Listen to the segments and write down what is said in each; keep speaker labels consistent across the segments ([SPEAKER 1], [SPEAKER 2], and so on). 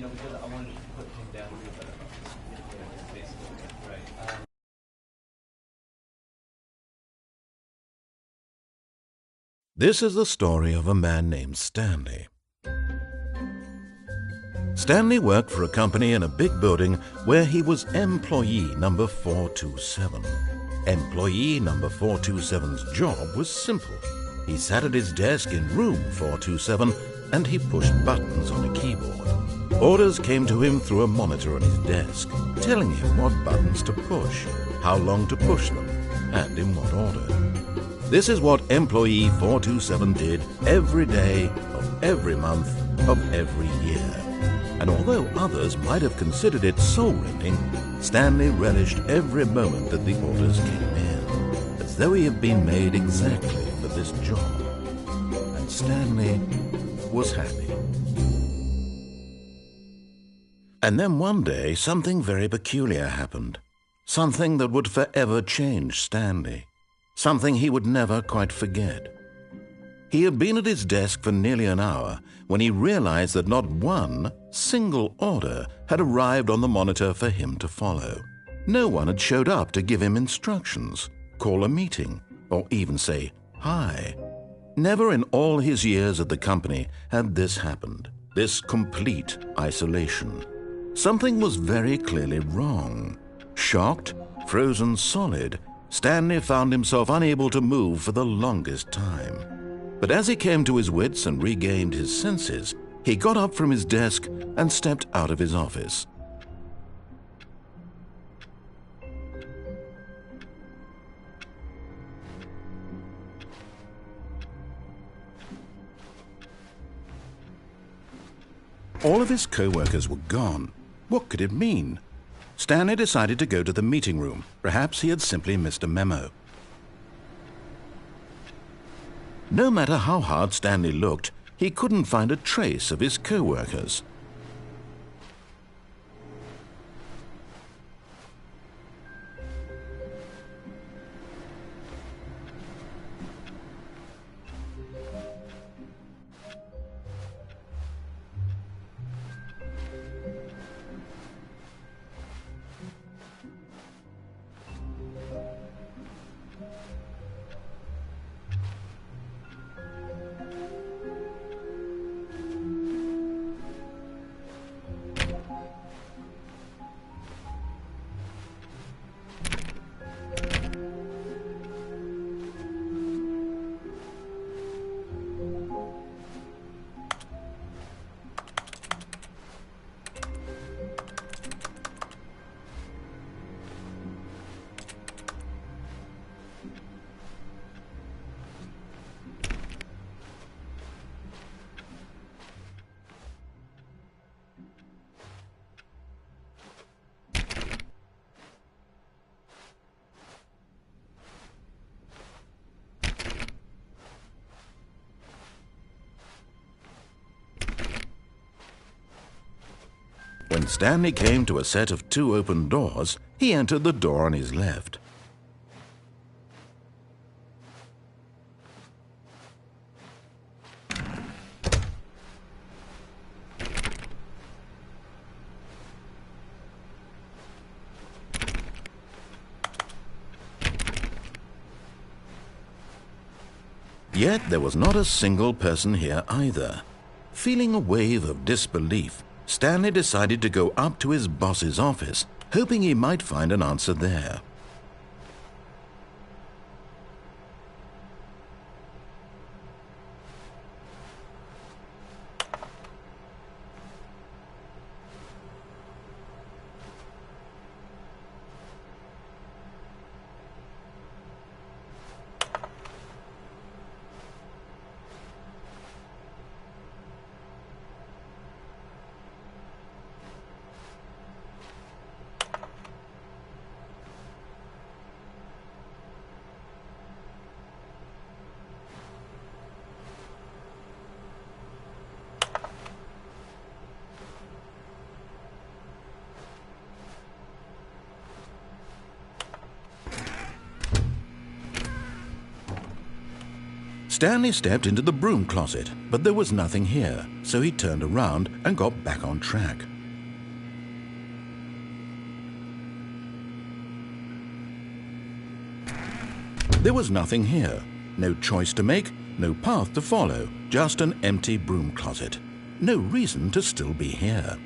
[SPEAKER 1] because I wanted to put him down a little bit about this, basically, right?
[SPEAKER 2] This is the story of a man named Stanley. Stanley worked for a company in a big building where he was employee number 427. Employee number 427's job was simple. He sat at his desk in room 427 and he pushed buttons on a keyboard. Orders came to him through a monitor on his desk, telling him what buttons to push, how long to push them, and in what order. This is what employee 427 did every day of every month of every year. And although others might have considered it soul-rending, Stanley relished every moment that the orders came in, as though he had been made exactly for this job. And Stanley was happy. And then one day, something very peculiar happened. Something that would forever change Stanley. Something he would never quite forget. He had been at his desk for nearly an hour when he realized that not one single order had arrived on the monitor for him to follow. No one had showed up to give him instructions, call a meeting, or even say hi. Never in all his years at the company had this happened, this complete isolation. Something was very clearly wrong. Shocked, frozen solid, Stanley found himself unable to move for the longest time. But as he came to his wits and regained his senses, he got up from his desk and stepped out of his office. All of his co-workers were gone. What could it mean? Stanley decided to go to the meeting room. Perhaps he had simply missed a memo. No matter how hard Stanley looked, he couldn't find a trace of his co-workers. When Stanley came to a set of 2 open doors, he entered the door on his left. Yet there was not a single person here either. Feeling a wave of disbelief, Stanley decided to go up to his boss's office, hoping he might find an answer there. Stanley stepped into the broom closet, but there was nothing here, so he turned around and got back on track. There was nothing here. No choice to make, no path to follow, just an empty broom closet. No reason to still be here.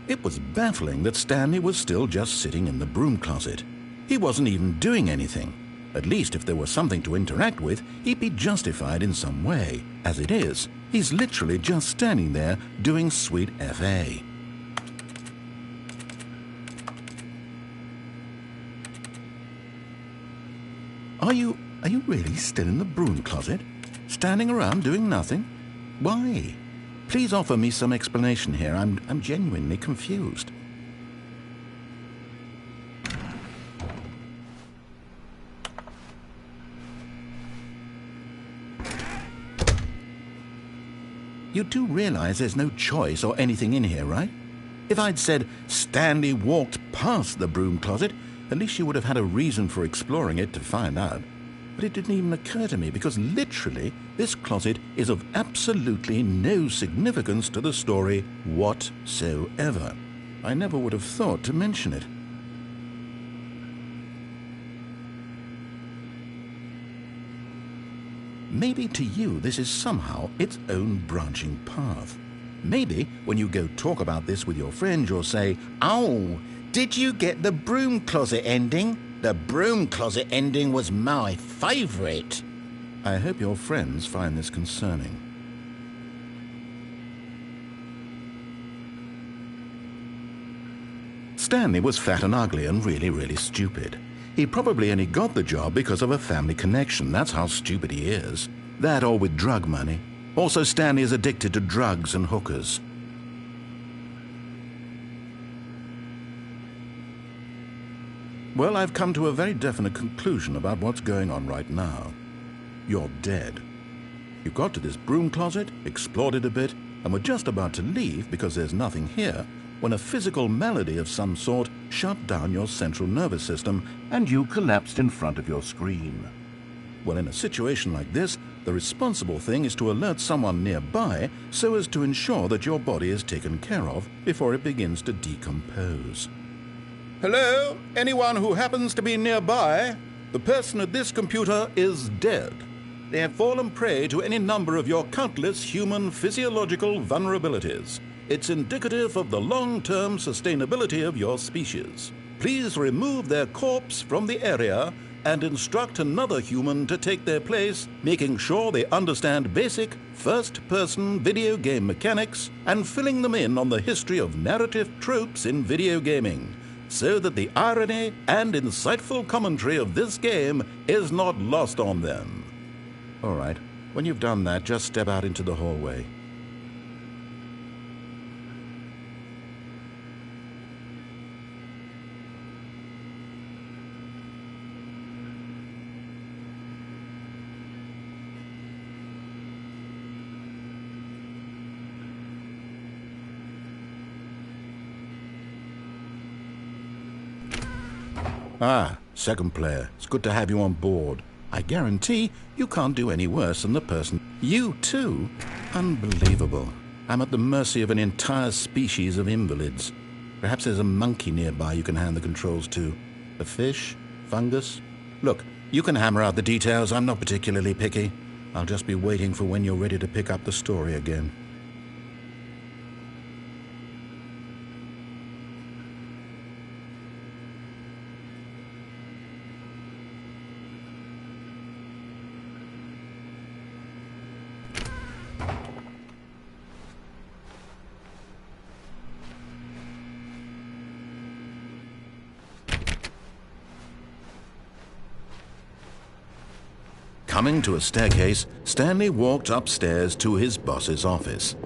[SPEAKER 2] It was baffling that Stanley was still just sitting in the broom closet. He wasn't even doing anything. At least if there was something to interact with, he'd be justified in some way. As it is, he's literally just standing there doing sweet FA. Are you really still in the broom closet? Standing around doing nothing? Why? Please offer me some explanation here. I'm genuinely confused. You do realize there's no choice or anything in here, right? If I'd said Stanley walked past the broom closet, at least you would have had a reason for exploring it to find out. But it didn't even occur to me because literally this closet is of absolutely no significance to the story whatsoever. I never would have thought to mention it. Maybe to you this is somehow its own branching path. Maybe when you go talk about this with your friends you'll say, "Oh, did you get the broom closet ending? The broom closet ending was my favourite." I hope your friends find this concerning. Stanley was fat and ugly and really stupid. He probably only got the job because of a family connection. That's how stupid he is. That or with drug money. Also, Stanley is addicted to drugs and hookers. Well, I've come to a very definite conclusion about what's going on right now. You're dead. You got to this broom closet, explored it a bit, and were just about to leave because there's nothing here, when a physical malady of some sort shut down your central nervous system and you collapsed in front of your screen. Well, in a situation like this, the responsible thing is to alert someone nearby so as to ensure that your body is taken care of before it begins to decompose. Hello? Anyone who happens to be nearby? The person at this computer is dead. They have fallen prey to any number of your countless human physiological vulnerabilities. It's indicative of the long-term sustainability of your species. Please remove their corpse from the area and instruct another human to take their place, making sure they understand basic first-person video game mechanics and filling them in on the history of narrative tropes in video gaming, so that the irony and insightful commentary of this game is not lost on them. All right, when you've done that, just step out into the hallway. Ah, second player. It's good to have you on board. I guarantee you can't do any worse than the person. You too? Unbelievable. I'm at the mercy of an entire species of invalids. Perhaps there's a monkey nearby you can hand the controls to. A fish? Fungus? Look, you can hammer out the details. I'm not particularly picky. I'll just be waiting for when you're ready to pick up the story again. Coming to a staircase, Stanley walked upstairs to his boss's office.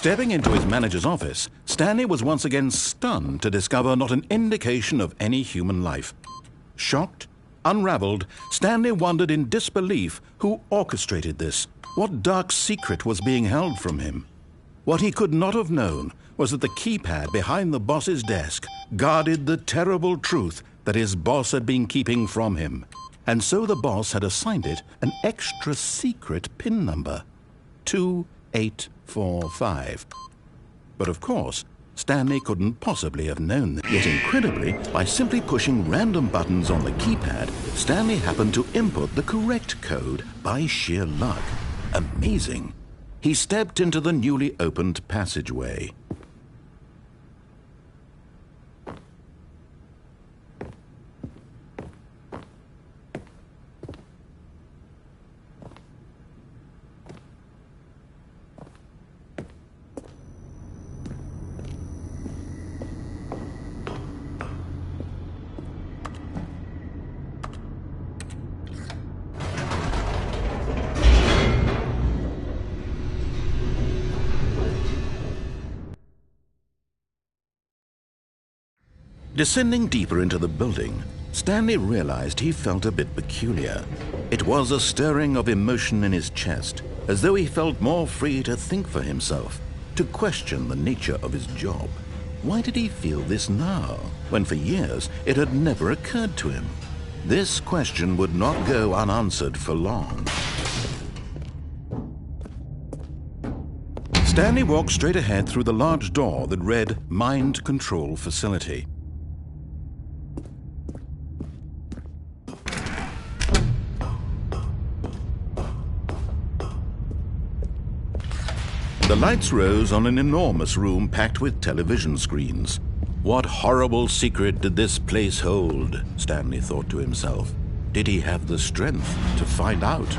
[SPEAKER 2] Stepping into his manager's office, Stanley was once again stunned to discover not an indication of any human life. Shocked, unraveled, Stanley wondered in disbelief who orchestrated this. What dark secret was being held from him? What he could not have known was that the keypad behind the boss's desk guarded the terrible truth that his boss had been keeping from him. And so the boss had assigned it an extra secret PIN number, 2845. But of course, Stanley couldn't possibly have known that. Yet incredibly, by simply pushing random buttons on the keypad, Stanley happened to input the correct code by sheer luck. Amazing. He stepped into the newly opened passageway. Descending deeper into the building, Stanley realized he felt a bit peculiar. It was a stirring of emotion in his chest, as though he felt more free to think for himself, to question the nature of his job. Why did he feel this now, when for years it had never occurred to him? This question would not go unanswered for long. Stanley walked straight ahead through the large door that read Mind Control Facility. The lights rose on an enormous room packed with television screens. What horrible secret did this place hold? Stanley thought to himself. Did he have the strength to find out?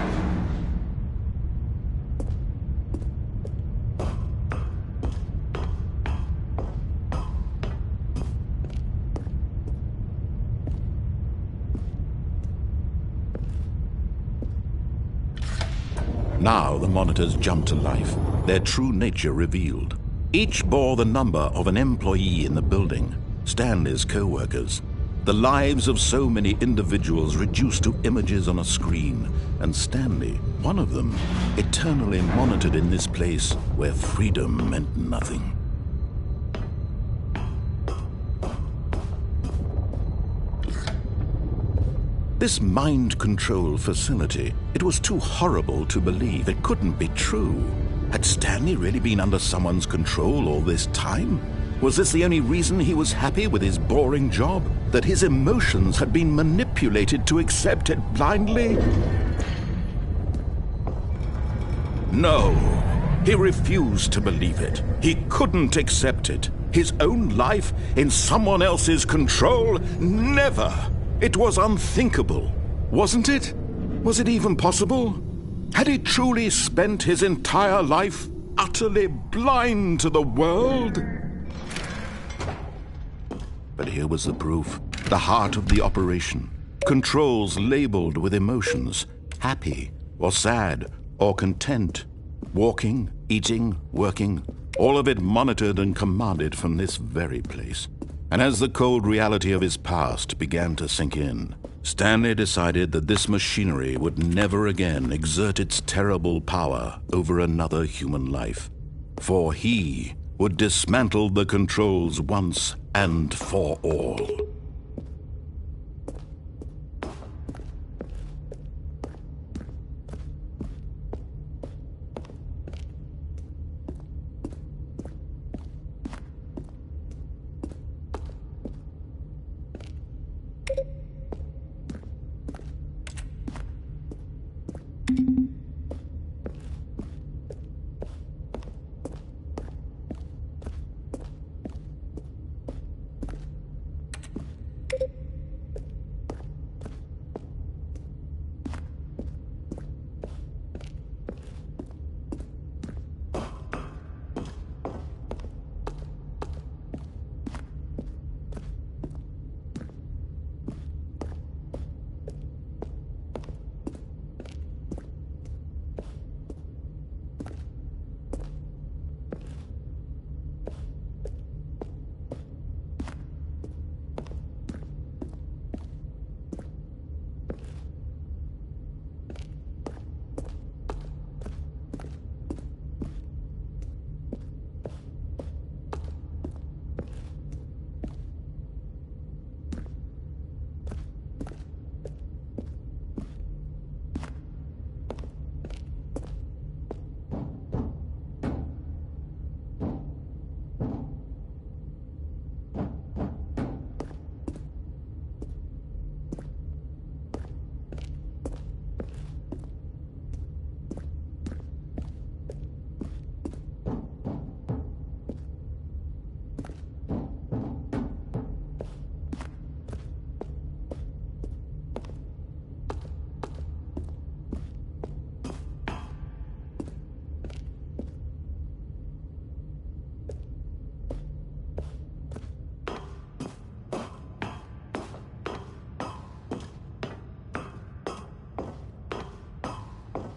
[SPEAKER 2] Now the monitors jumped to life, their true nature revealed. Each bore the number of an employee in the building, Stanley's co-workers. The lives of so many individuals reduced to images on a screen, and Stanley, one of them, eternally monitored in this place where freedom meant nothing. This mind control facility, it was too horrible to believe. It couldn't be true. Had Stanley really been under someone's control all this time? Was this the only reason he was happy with his boring job? That his emotions had been manipulated to accept it blindly? No, he refused to believe it. He couldn't accept it. His own life in someone else's control? Never! It was unthinkable, wasn't it? Was it even possible? Had he truly spent his entire life utterly blind to the world? But here was the proof, the heart of the operation. Controls labeled with emotions, happy or sad or content. Walking, eating, working, all of it monitored and commanded from this very place. And as the cold reality of his past began to sink in, Stanley decided that this machinery would never again exert its terrible power over another human life. For he would dismantle the controls once and for all.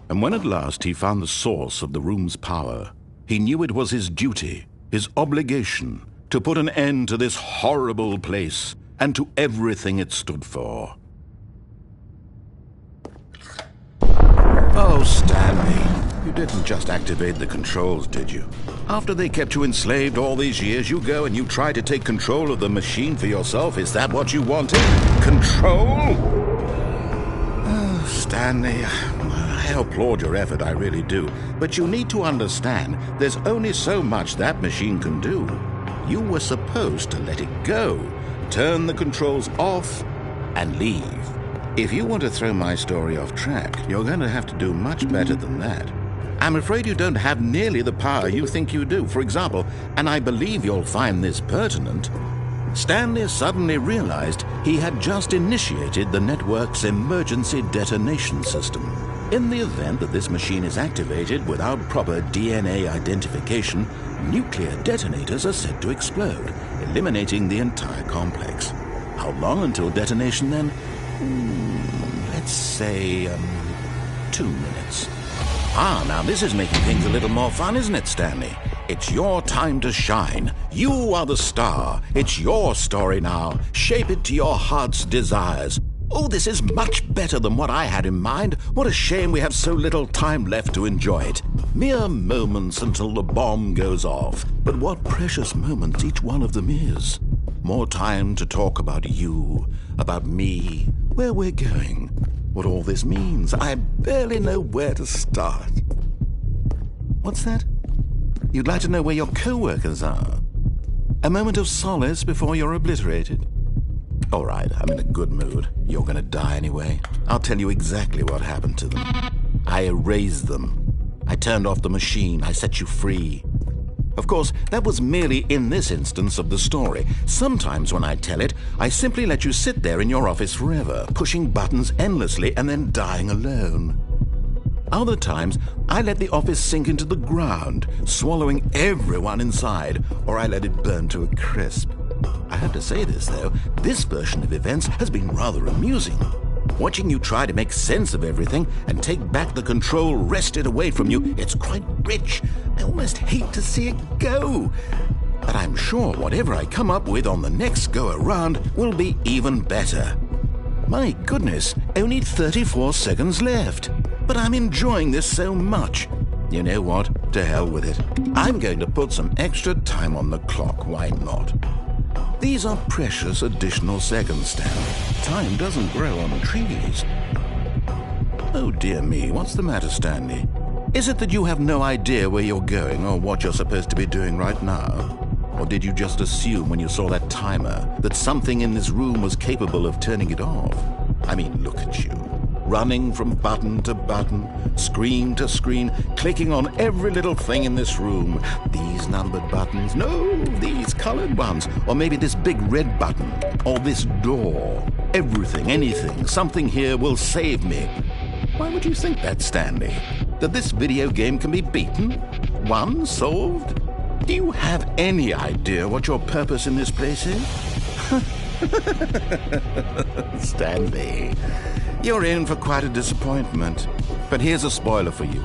[SPEAKER 2] And when at last he found the source of the room's power, he knew it was his duty, his obligation, to put an end to this horrible place and to everything it stood for. Oh, Stanley, you didn't just activate the controls, did you? After they kept you enslaved all these years, you go and you try to take control of the machine for yourself? Is that what you wanted? Control? Oh, Stanley, I applaud your effort, I really do. But you need to understand, there's only so much that machine can do. You were supposed to let it go, turn the controls off, and leave. If you want to throw my story off track, you're going to have to do much better than that. I'm afraid you don't have nearly the power you think you do. For example, and I believe you'll find this pertinent, Stanley suddenly realized he had just initiated the network's emergency detonation system. In the event that this machine is activated without proper DNA identification, nuclear detonators are said to explode, eliminating the entire complex. How long until detonation then? Let's say, 2 minutes. Ah, now this is making things a little more fun, isn't it, Stanley? It's your time to shine. You are the star. It's your story now. Shape it to your heart's desires. Oh, this is much better than what I had in mind. What a shame we have so little time left to enjoy it. Mere moments until the bomb goes off. But what precious moments each one of them is. More time to talk about you, about me, where we're going, what all this means. I barely know where to start. What's that? You'd like to know where your co-workers are? A moment of solace before you're obliterated? All right, I'm in a good mood. You're gonna die anyway. I'll tell you exactly what happened to them. I erased them. I turned off the machine. I set you free. Of course, that was merely in this instance of the story. Sometimes when I tell it, I simply let you sit there in your office forever, pushing buttons endlessly and then dying alone. Other times, I let the office sink into the ground, swallowing everyone inside, or I let it burn to a crisp. I have to say this, though, this version of events has been rather amusing. Watching you try to make sense of everything and take back the control wrested away from you, it's quite rich. I almost hate to see it go. But I'm sure whatever I come up with on the next go-around will be even better. My goodness, only 34 seconds left. But I'm enjoying this so much. You know what? To hell with it. I'm going to put some extra time on the clock. Why not? These are precious additional seconds, Stanley. Time doesn't grow on trees. Oh dear me, what's the matter, Stanley? Is it that you have no idea where you're going or what you're supposed to be doing right now? Or did you just assume when you saw that timer that something in this room was capable of turning it off? I mean, look at you. Running from button to button, screen to screen, clicking on every little thing in this room. These numbered buttons, no, these colored ones, or maybe this big red button, or this door. Everything, anything, something here will save me. Why would you think that, Stanley? That this video game can be beaten? Won? Solved? Do you have any idea what your purpose in this place is? Stanley, you're in for quite a disappointment. But here's a spoiler for you.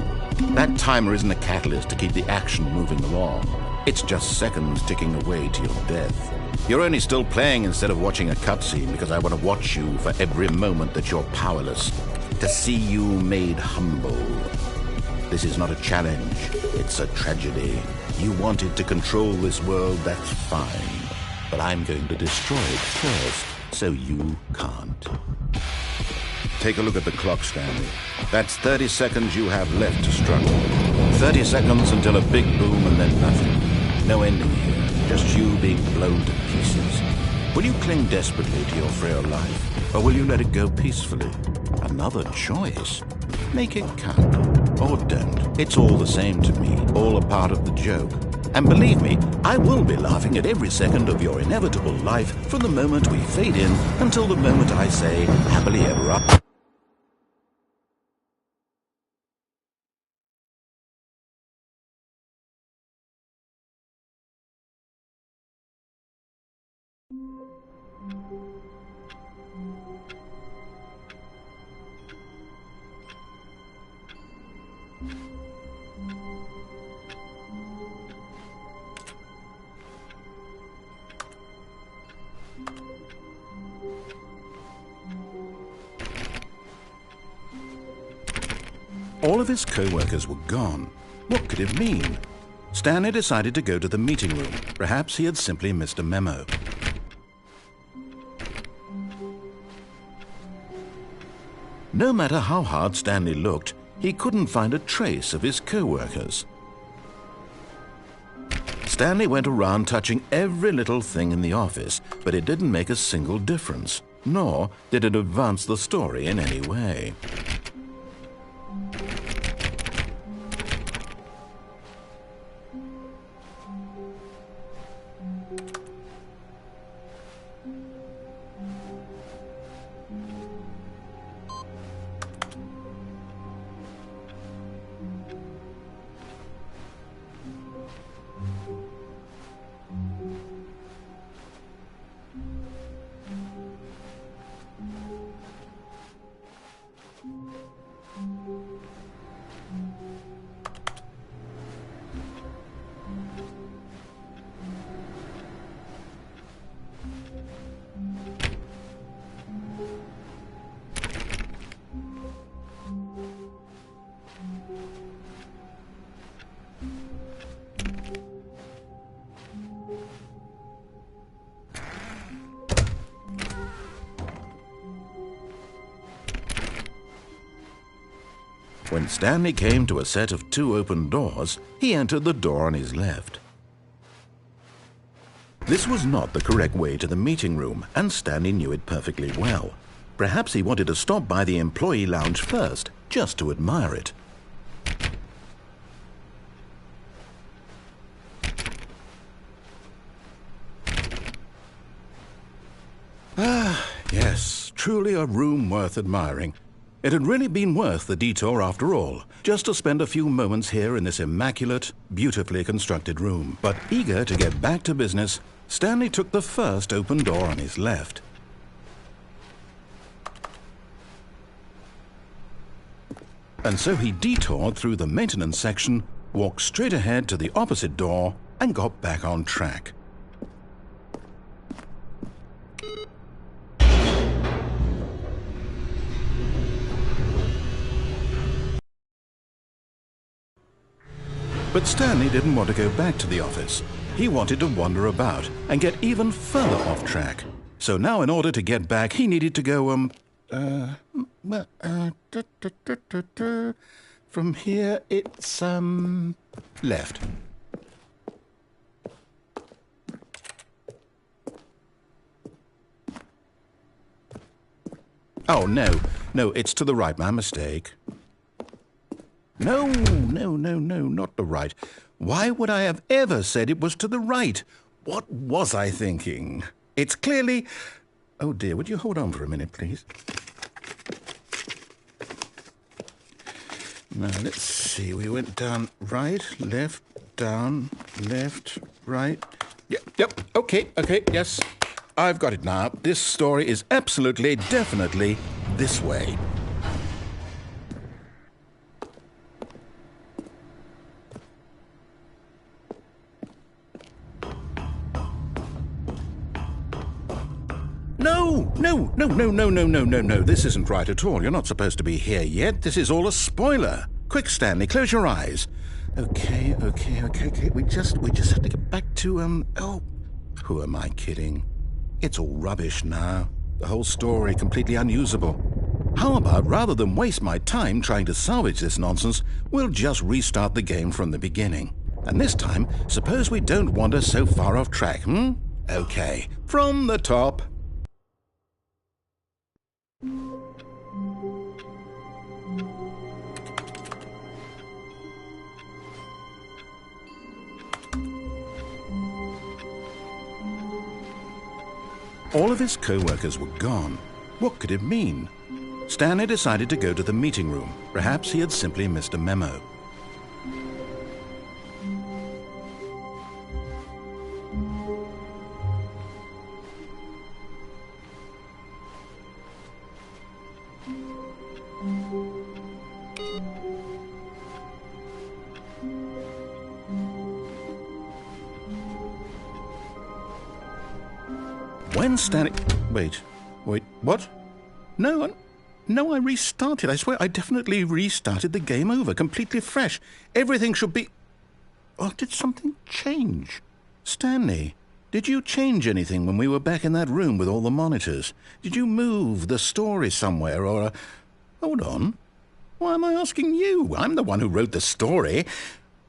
[SPEAKER 2] That timer isn't a catalyst to keep the action moving along. It's just seconds ticking away to your death. You're only still playing instead of watching a cutscene because I want to watch you for every moment that you're powerless. To see you made humble. This is not a challenge. It's a tragedy. You wanted to control this world, that's fine. But I'm going to destroy it first, so you can't. Take a look at the clock, Stanley. That's 30 seconds you have left to struggle. 30 seconds until a big boom and then nothing. No ending here, just you being blown to pieces. Will you cling desperately to your frail life, or will you let it go peacefully? Another choice. Make it count, or don't. It's all the same to me, all a part of the joke. And believe me, I will be laughing at every second of your inevitable life from the moment we fade in until the moment I say, happily ever after. All of his co-workers were gone. What could it mean? Stanley decided to go to the meeting room. Perhaps he had simply missed a memo. No matter how hard Stanley looked, he couldn't find a trace of his co-workers. Stanley went around touching every little thing in the office, but it didn't make a single difference, nor did it advance the story in any way. When Stanley came to a set of 2 open doors, he entered the door on his left. This was not the correct way to the meeting room, and Stanley knew it perfectly well. Perhaps he wanted to stop by the employee lounge first, just to admire it. Ah, yes, truly a room worth admiring. It had really been worth the detour after all, just to spend a few moments here in this immaculate, beautifully constructed room. But eager to get back to business, Stanley took the first open door on his left. And so he detoured through the maintenance section, walked straight ahead to the opposite door, and got back on track. But Stanley didn't want to go back to the office. He wanted to wander about and get even further off track. So now in order to get back, he needed to go, from here it's, left. Oh, no, it's to the right, my mistake. No, not the right. Why would I have ever said it was to the right? What was I thinking? It's clearly... Oh dear, would you hold on for a minute, please? Now, let's see. We went down right, left, down, left, right. Yep, okay, yes. I've got it now. This story is absolutely, definitely this way. No. This isn't right at all. You're not supposed to be here yet. This is all a spoiler. Quick, Stanley, close your eyes. Okay. We just have to get back to, oh, who am I kidding? It's all rubbish now. The whole story completely unusable. How about, rather than waste my time trying to salvage this nonsense, we'll just restart the game from the beginning. And this time, suppose we don't wander so far off track, Okay, from the top. All of his co-workers were gone. What could it mean? Stanley decided to go to the meeting room. Perhaps he had simply missed a memo. When Stanley... Wait, what? No one... No, I restarted. I swear I definitely restarted the game over, completely fresh. Everything should be... Oh, did something change? Stanley, did you change anything when we were back in that room with all the monitors? Did you move the story somewhere or... Hold on. Why am I asking you? I'm the one who wrote the story. It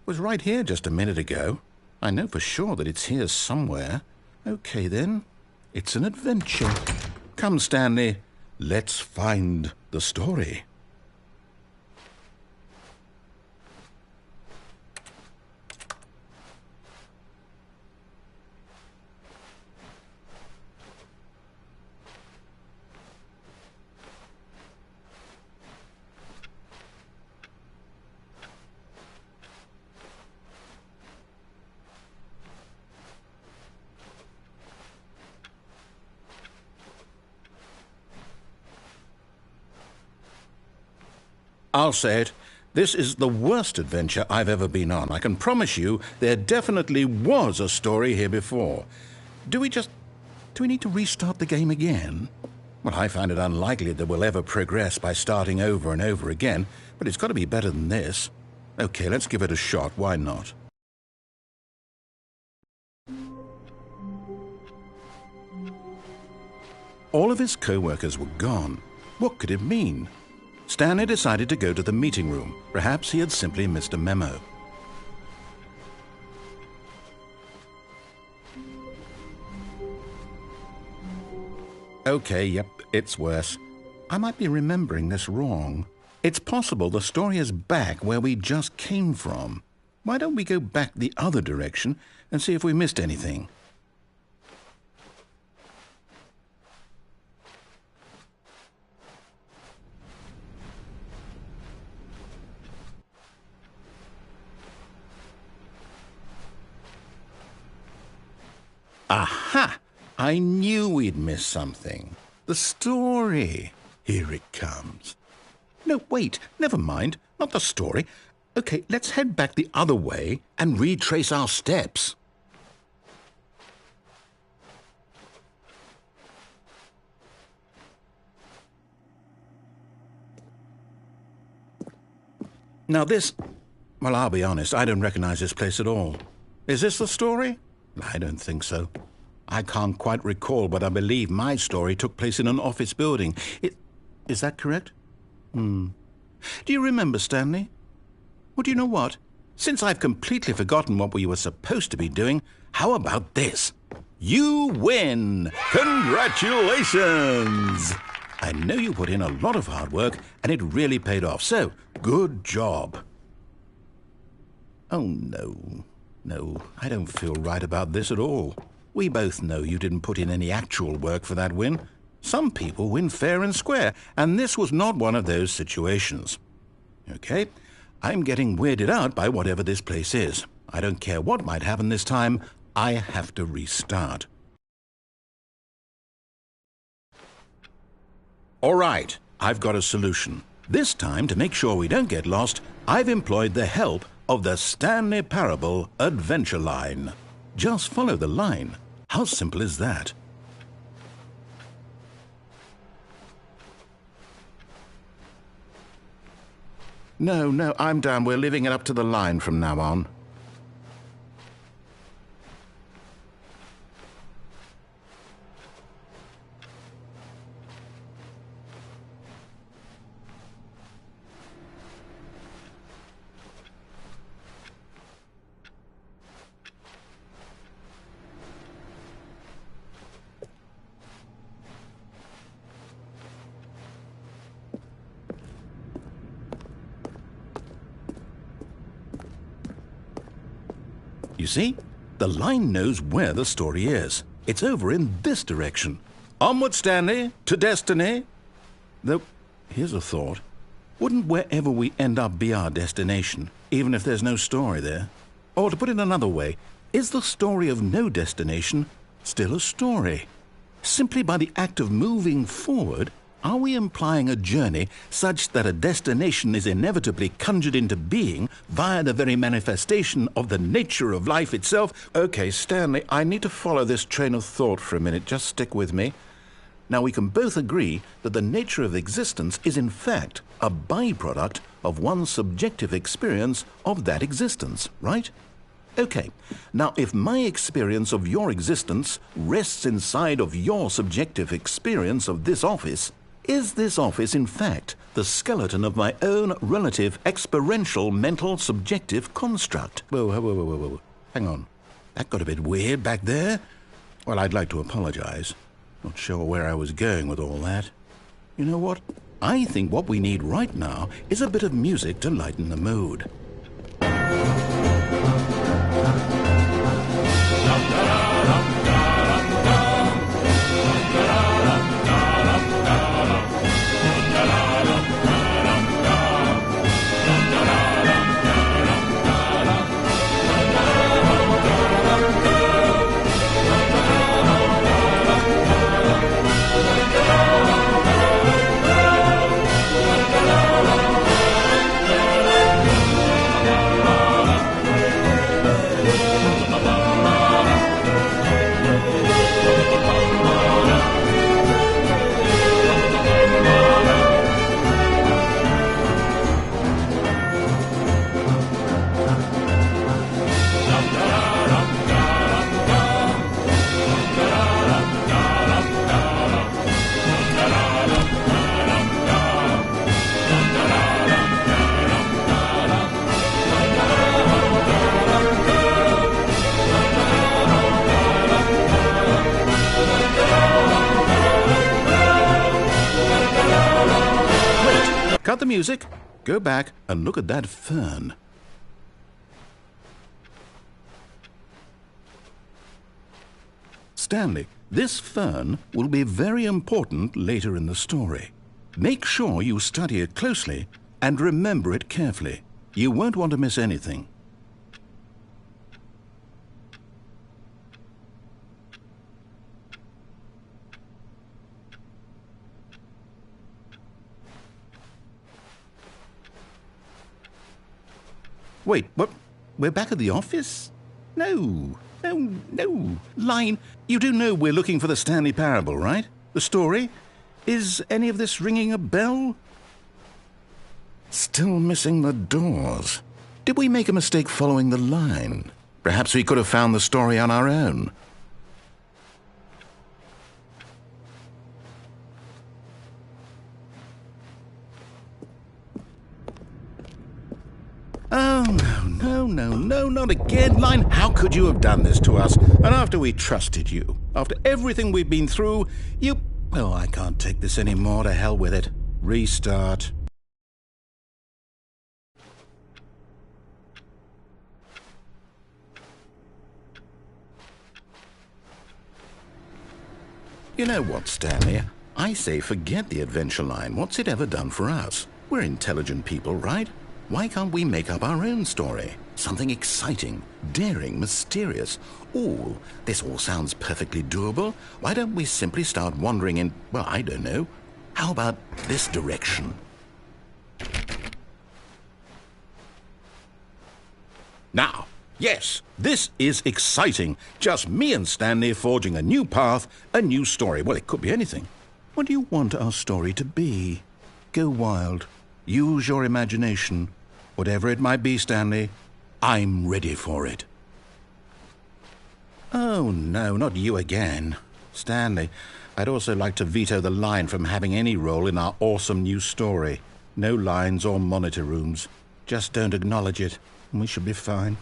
[SPEAKER 2] was right here just a minute ago. I know for sure that it's here somewhere. Okay, then. It's an adventure. Come, Stanley. Let's find the story. I'll say it. This is the worst adventure I've ever been on. I can promise you there definitely was a story here before. Do we need to restart the game again? Well, I find it unlikely that we'll ever progress by starting over and over again, but it's got to be better than this. Okay, let's give it a shot. Why not? All of his co-workers were gone. What could it mean? Stanley decided to go to the meeting room. Perhaps he had simply missed a memo. Okay, yep, it's worse. I might be remembering this wrong. It's possible the story is back where we just came from. Why don't we go back the other direction and see if we missed anything? Aha! I knew we'd miss something. The story. Here it comes. No, wait, never mind. Not the story. Okay, let's head back the other way and retrace our steps. Now this... Well, I'll be honest, I don't recognize this place at all. Is this the story? I don't think so. I can't quite recall, but I believe my story took place in an office building. Is that correct? Do you remember, Stanley? Well, do you know what? Since I've completely forgotten what we were supposed to be doing, how about this? You win! Congratulations! I know you put in a lot of hard work, and it really paid off, so good job. Oh, no. No, I don't feel right about this at all. We both know you didn't put in any actual work for that win. Some people win fair and square, and this was not one of those situations. Okay, I'm getting weirded out by whatever this place is. I don't care what might happen this time. I have to restart. All right, I've got a solution. This time, to make sure we don't get lost, I've employed the help of the Stanley Parable Adventure Line. Just follow the line. How simple is that? No, I'm down. We're leaving it up to the line from now on. You see, the line knows where the story is. It's over in this direction. Onward, Stanley, to destiny. Though, here's a thought. Wouldn't wherever we end up be our destination, even if there's no story there? Or to put it another way, is the story of no destination still a story? Simply by the act of moving forward, are we implying a journey such that a destination is inevitably conjured into being via the very manifestation of the nature of life itself? Okay, Stanley, I need to follow this train of thought for a minute. Just stick with me. Now, we can both agree that the nature of existence is in fact a byproduct of one's subjective experience of that existence, right? Okay, now if my experience of your existence rests inside of your subjective experience of this office, is this office in fact the skeleton of my own relative experiential mental subjective construct? Whoa. Hang on. That got a bit weird back there. Well, I'd like to apologize. Not sure where I was going with all that. You know what? I think what we need right now is a bit of music to lighten the mood. Cut the music, go back and look at that fern. Stanley, this fern will be very important later in the story. Make sure you study it closely and remember it carefully. You won't want to miss anything. Wait, what? We're back at the office? No. Line, you do know we're looking for the Stanley Parable, right? The story? Is any of this ringing a bell? Still missing the doors. Did we make a mistake following the line? Perhaps we could have found the story on our own. Oh, no, not again, Line. How could you have done this to us? And after we trusted you, after everything we've been through, you... Oh, I can't take this anymore. To hell with it. Restart. You know what, Stanley? I say forget the adventure line. What's it ever done for us? We're intelligent people, right? Why can't we make up our own story? Something exciting, daring, mysterious. Ooh, this all sounds perfectly doable. Why don't we simply start wandering in, well, I don't know. How about this direction? Now, yes, this is exciting. Just me and Stanley forging a new path, a new story. Well, it could be anything. What do you want our story to be? Go wild. Use your imagination. Whatever it might be, Stanley, I'm ready for it. Oh, no, not you again. Stanley, I'd also like to veto the line from having any role in our awesome new story. No lines or monitor rooms. Just don't acknowledge it, and we should be fine.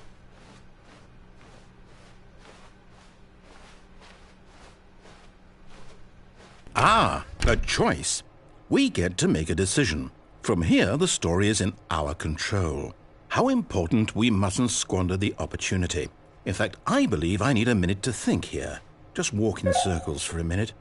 [SPEAKER 2] Ah, a choice. We get to make a decision. From here, the story is in our control. How important we mustn't squander the opportunity. In fact, I believe I need a minute to think here. Just walk in circles for a minute.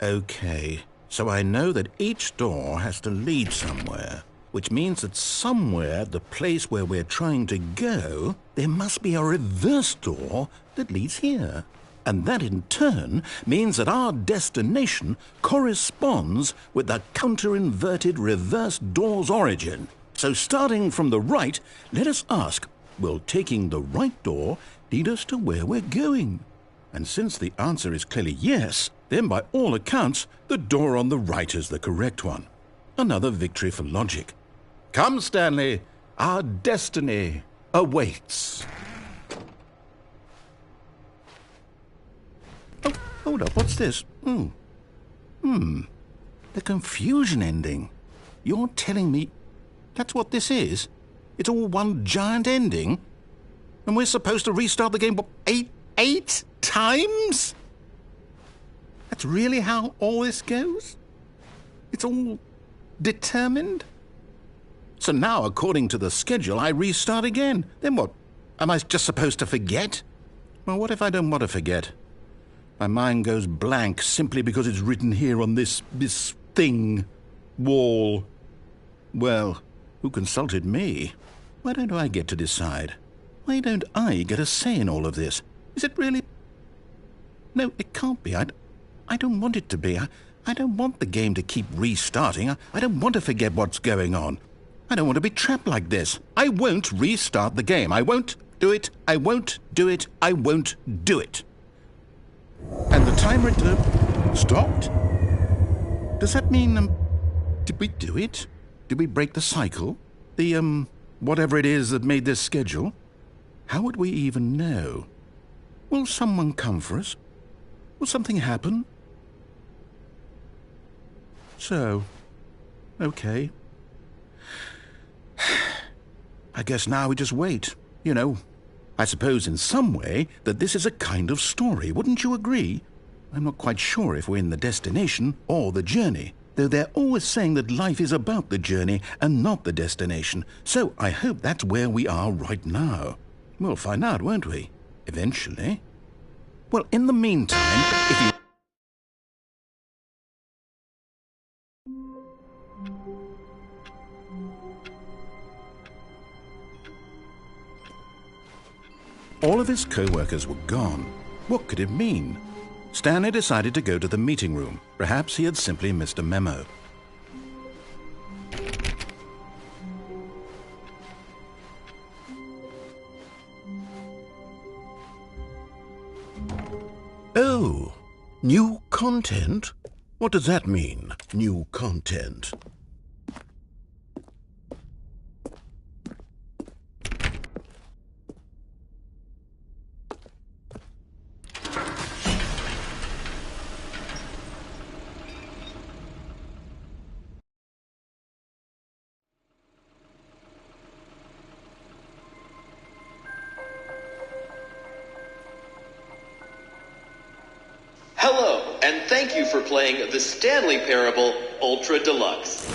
[SPEAKER 2] Okay, so I know that each door has to lead somewhere, which means that somewhere, the place where we're trying to go, there must be a reverse door that leads here. And that in turn means that our destination corresponds with the counter-inverted reverse door's origin. So starting from the right, let us ask, will taking the right door lead us to where we're going? And since the answer is clearly yes, then by all accounts, the door on the right is the correct one. Another victory for logic. Come, Stanley, our destiny awaits. Oh, hold up, what's this? The confusion ending. You're telling me that's what this is? It's all one giant ending? And we're supposed to restart the game, what, eight times? That's really how all this goes? It's all determined? So now, according to the schedule, I restart again. Then what? Am I just supposed to forget? Well, what if I don't want to forget? My mind goes blank simply because it's written here on this thing, wall. Well, who consulted me? Why don't I get to decide? Why don't I get a say in all of this? Is it really? No, it can't be. I don't want it to be. I don't want the game to keep restarting. I don't want to forget what's going on. I don't want to be trapped like this. I won't restart the game. I won't do it. I won't do it. I won't do it. And the timer stopped? Does that mean, did we do it? Did we break the cycle? The, whatever it is that made this schedule? How would we even know? Will someone come for us? Will something happen? So, okay. I guess now we just wait. You know, I suppose in some way that this is a kind of story. Wouldn't you agree? I'm not quite sure if we're in the destination or the journey, though they're always saying that life is about the journey and not the destination. So I hope that's where we are right now. We'll find out, won't we? Eventually. Well, in the meantime, if you... All of his co-workers were gone. What could it mean? Stanley decided to go to the meeting room. Perhaps he had simply missed a memo. Oh, new content? What does that mean, new content?
[SPEAKER 3] Hello, and thank you for playing the Stanley Parable Ultra Deluxe.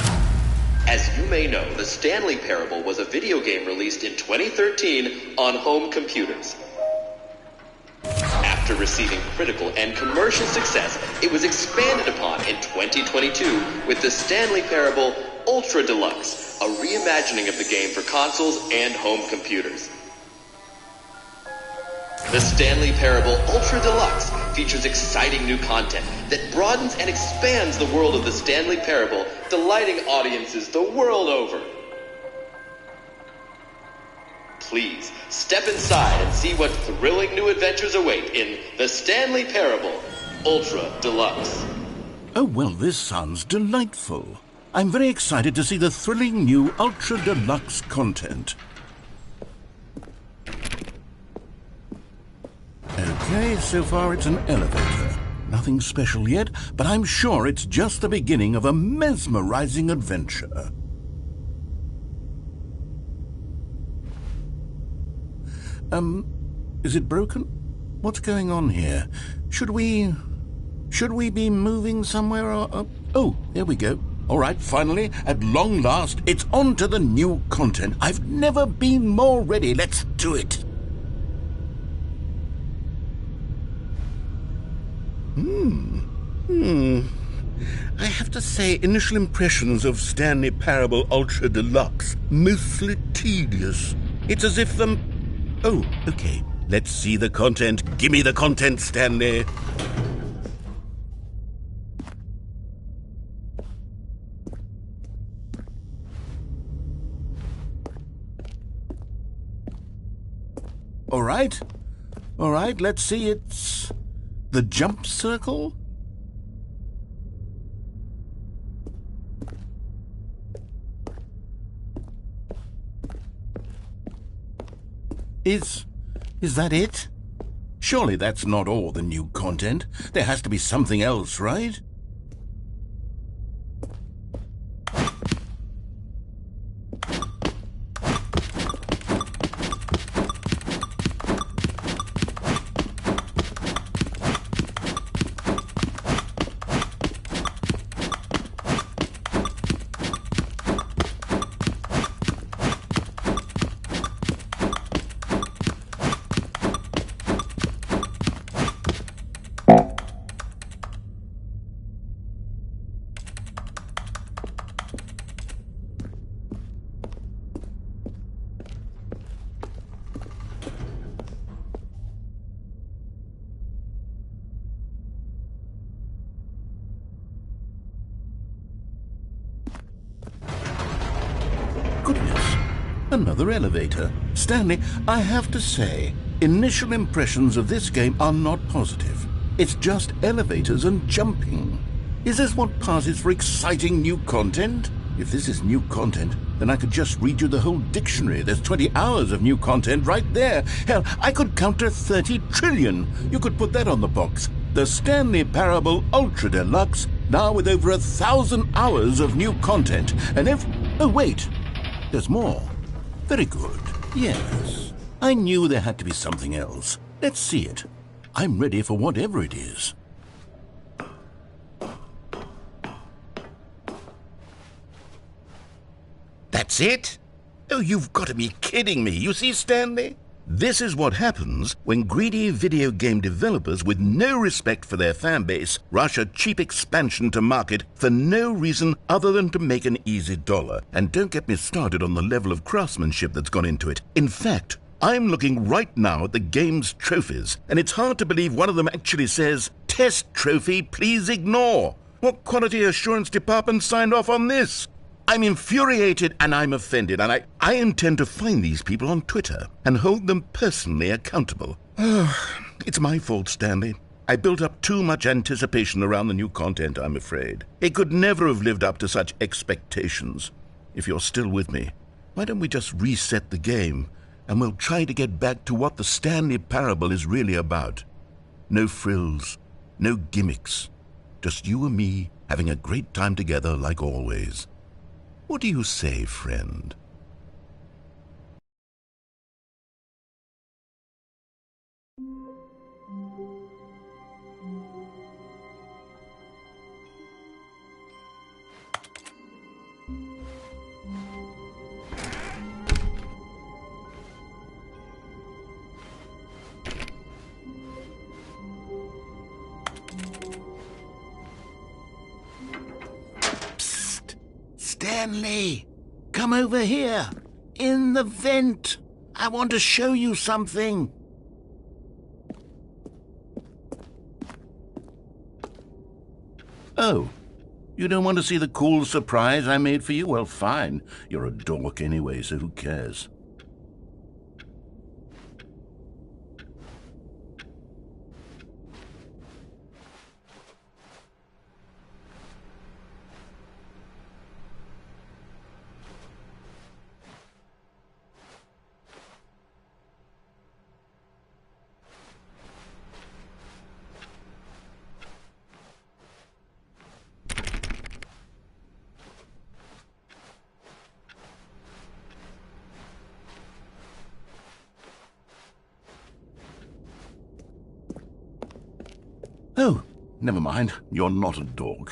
[SPEAKER 3] As you may know, the Stanley Parable was a video game released in 2013 on home computers. After receiving critical and commercial success, it was expanded upon in 2022 with the Stanley Parable Ultra Deluxe, a reimagining of the game for consoles and home computers. The Stanley Parable Ultra Deluxe features exciting new content that broadens and expands the world of the Stanley Parable, delighting audiences the world over. Please, step inside and see what thrilling new adventures await in the Stanley Parable Ultra Deluxe.
[SPEAKER 2] Oh, well, this sounds delightful. I'm very excited to see the thrilling new Ultra Deluxe content. Okay, so far it's an elevator. Nothing special yet, but I'm sure it's just the beginning of a mesmerizing adventure. Is it broken? What's going on here? Should we be moving somewhere or... Oh, there we go. All right, finally, at long last, it's on to the new content. I've never been more ready. Let's do it. I have to say, initial impressions of Stanley Parable Ultra Deluxe, mostly tedious. It's as if Oh, okay. Let's see the content. Gimme the content, Stanley. All right, let's see. It's The jump circle? Is that it? Surely that's not all the new content. There has to be something else, right? Goodness, another elevator. Stanley, I have to say, initial impressions of this game are not positive. It's just elevators and jumping. Is this what passes for exciting new content? If this is new content, then I could just read you the whole dictionary. There's 20 hours of new content right there. Hell, I could count to 30 trillion. You could put that on the box. The Stanley Parable Ultra Deluxe, now with over 1,000 hours of new content. And if... Oh, wait. There's more. Very good. Yes. I knew there had to be something else. Let's see it. I'm ready for whatever it is. That's it? Oh, you've got to be kidding me. You see, Stanley? This is what happens when greedy video game developers with no respect for their fan base rush a cheap expansion to market for no reason other than to make an easy dollar. And don't get me started on the level of craftsmanship that's gone into it. In fact, I'm looking right now at the game's trophies, and it's hard to believe one of them actually says, "Test trophy, please ignore." What quality assurance department signed off on this? I'm infuriated and I'm offended, and I intend to find these people on Twitter and hold them personally accountable. It's my fault, Stanley. I built up too much anticipation around the new content, I'm afraid. It could never have lived up to such expectations. If you're still with me, why don't we just reset the game, and we'll try to get back to what the Stanley Parable is really about. No frills, no gimmicks, just you and me having a great time together like always. What do you say, friend? Stanley, come over here. In the vent. I want to show you something. Oh, you don't want to see the cool surprise I made for you? Well, fine. You're a dork anyway, so who cares? Oh, never mind. You're not a dog.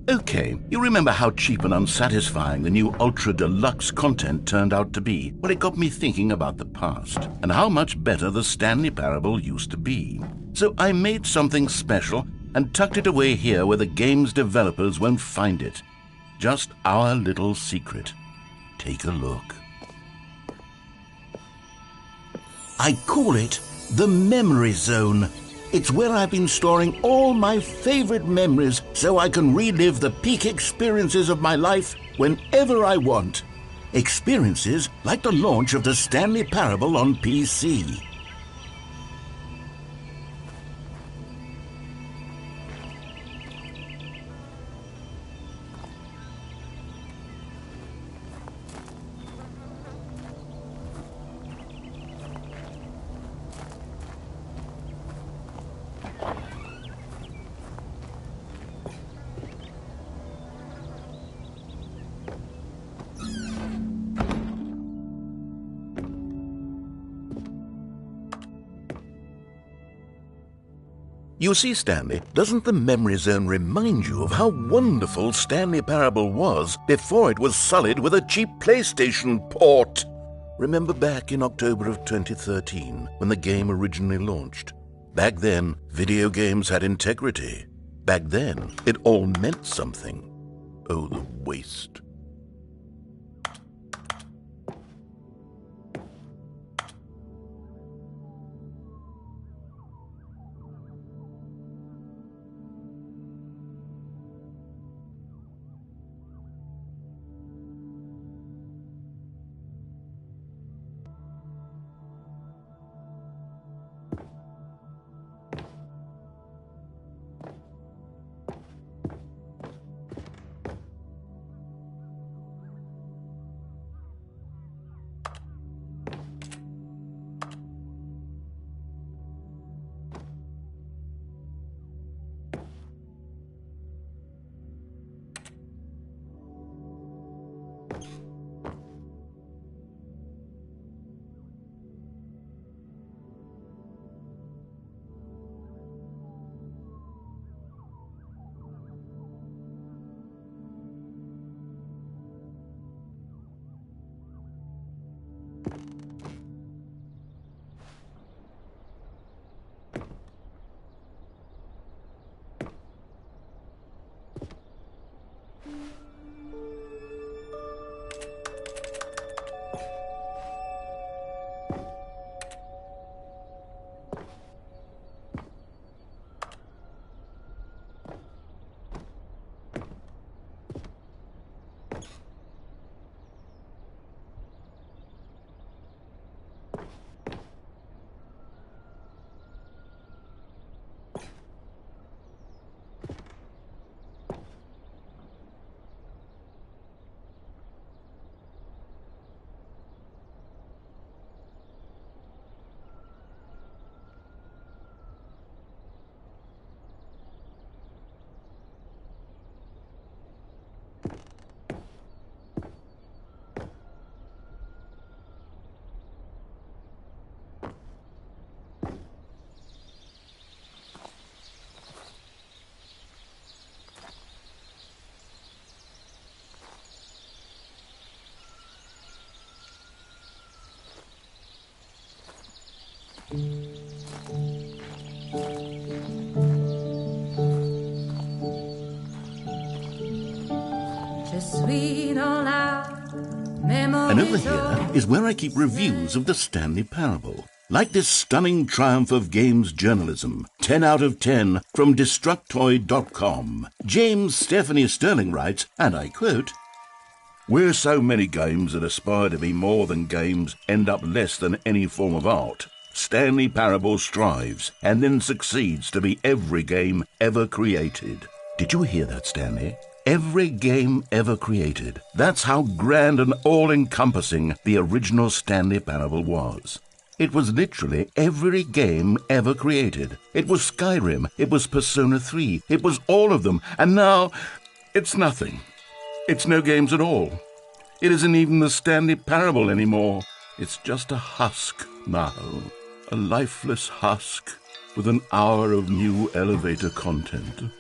[SPEAKER 2] Okay, you remember how cheap and unsatisfying the new Ultra Deluxe content turned out to be? Well, it got me thinking about the past, and how much better the Stanley Parable used to be. So I made something special and tucked it away here where the game's developers won't find it. Just our little secret. Take a look. I call it the Memory Zone. It's where I've been storing all my favorite memories so I can relive the peak experiences of my life whenever I want. Experiences like the launch of the Stanley Parable on PC. You see, Stanley, doesn't the memory zone remind you of how wonderful Stanley Parable was before it was sullied with a cheap PlayStation port? Remember back in October of 2013 when the game originally launched? Back then, video games had integrity. Back then, it all meant something. Oh, the waste. And over here is where I keep reviews of the Stanley Parable. Like this stunning triumph of games journalism, 10 out of 10 from Destructoid.com. James Stephanie Sterling writes, and I quote, "Where so many games that aspire to be more than games end up less than any form of art, Stanley Parable strives and then succeeds to be every game ever created." Did you hear that, Stanley? Every game ever created. That's how grand and all-encompassing the original Stanley Parable was. It was literally every game ever created. It was Skyrim, it was Persona 3, it was all of them, and now it's nothing. It's no games at all. It isn't even the Stanley Parable anymore. It's just a husk now. A lifeless husk with an hour of new elevator content.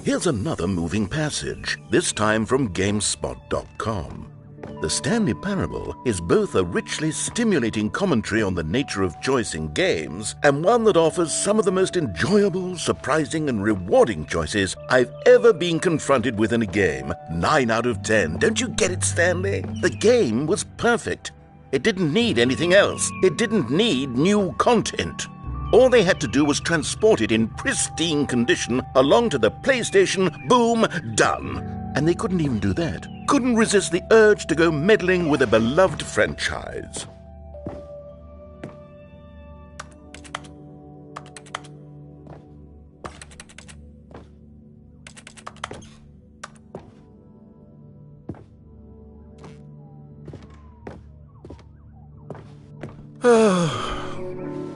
[SPEAKER 2] Here's another moving passage, this time from GameSpot.com. The Stanley Parable is both a richly stimulating commentary on the nature of choice in games and one that offers some of the most enjoyable, surprising, and rewarding choices I've ever been confronted with in a game. 9 out of 10. Don't you get it, Stanley? The game was perfect. It didn't need anything else. It didn't need new content. All they had to do was transport it in pristine condition along to the PlayStation. Boom, done. And they couldn't even do that. Couldn't resist the urge to go meddling with a beloved franchise.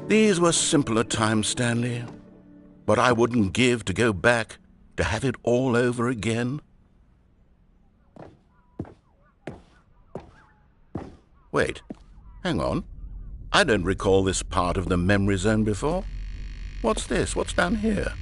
[SPEAKER 2] These were simpler times, Stanley. But I wouldn't give to go back to have it all over again. Wait, hang on. I don't recall this part of the memory zone before. What's this? What's down here?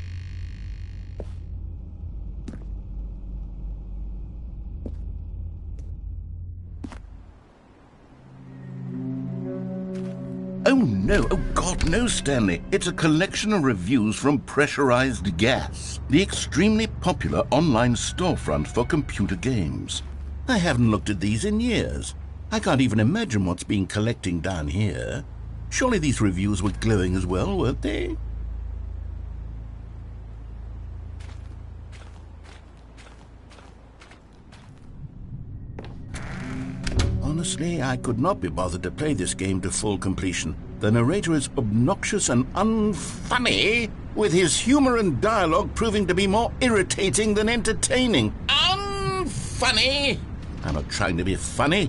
[SPEAKER 2] Oh no, oh God, no, Stanley. It's a collection of reviews from Pressurized Gas, the extremely popular online storefront for computer games. I haven't looked at these in years. I can't even imagine what's been collecting down here. Surely these reviews were glowing as well, weren't they? Honestly, I could not be bothered to play this game to full completion. The narrator is obnoxious and unfunny, with his humor and dialogue proving to be more irritating than entertaining. Unfunny! I'm not trying to be funny.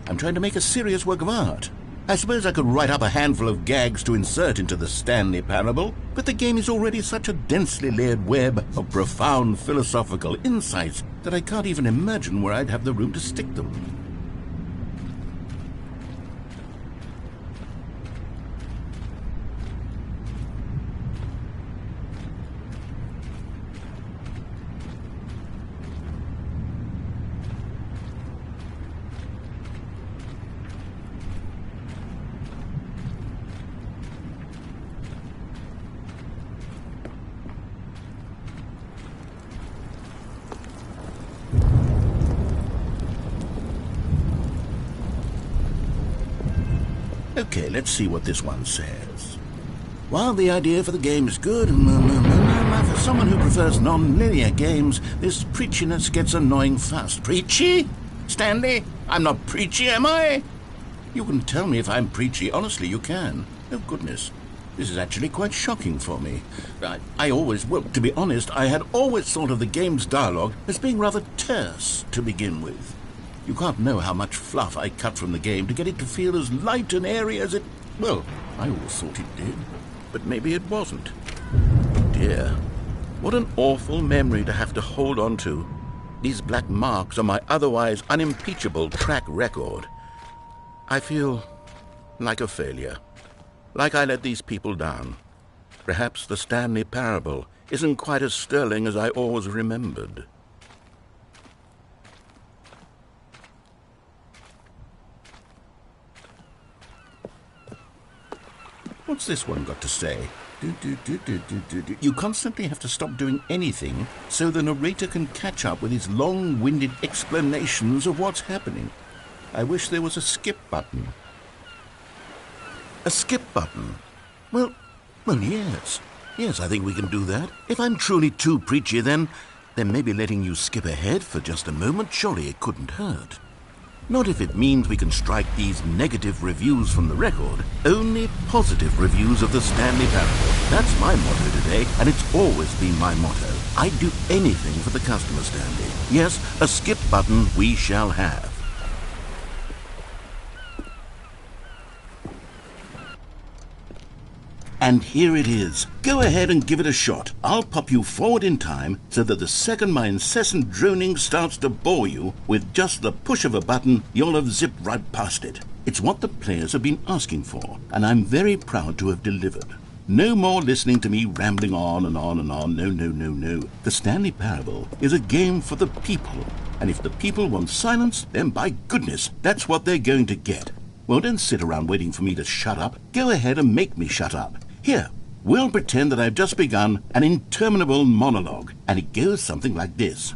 [SPEAKER 2] I'm trying to make a serious work of art. I suppose I could write up a handful of gags to insert into the Stanley Parable, but the game is already such a densely layered web of profound philosophical insights that I can't even imagine where I'd have the room to stick them. Okay, let's see what this one says. While the idea for the game is good, for someone who prefers non-linear games, this preachiness gets annoying fast. Preachy? Stanley? I'm not preachy, am I? You can tell me if I'm preachy. Honestly, you can. Oh, goodness. This is actually quite shocking for me. To be honest, I had always thought of the game's dialogue as being rather terse to begin with. You can't know how much fluff I cut from the game to get it to feel as light and airy as it... Well, I always thought it did. But maybe it wasn't. Oh dear. What an awful memory to have to hold on to. These black marks on my otherwise unimpeachable track record. I feel like a failure. Like I let these people down. Perhaps the Stanley Parable isn't quite as sterling as I always remembered. What's this one got to say? You constantly have to stop doing anything so the narrator can catch up with his long-winded explanations of what's happening. I wish there was a skip button. A skip button? Well, yes. Yes, I think we can do that. If I'm truly too preachy, then maybe letting you skip ahead for just a moment, surely it couldn't hurt. Not if it means we can strike these negative reviews from the record. Only positive reviews of the Stanley Parable. That's my motto today, and it's always been my motto. I'd do anything for the customer, Stanley. Yes, a skip button we shall have. And here it is. Go ahead and give it a shot. I'll pop you forward in time so that the second my incessant droning starts to bore you, with just the push of a button, you'll have zipped right past it. It's what the players have been asking for, and I'm very proud to have delivered. No more listening to me rambling on and on and on. No, no, no, no. The Stanley Parable is a game for the people. And if the people want silence, then by goodness, that's what they're going to get. Well, don't sit around waiting for me to shut up. Go ahead and make me shut up. Here, we'll pretend that I've just begun an interminable monologue, and it goes something like this.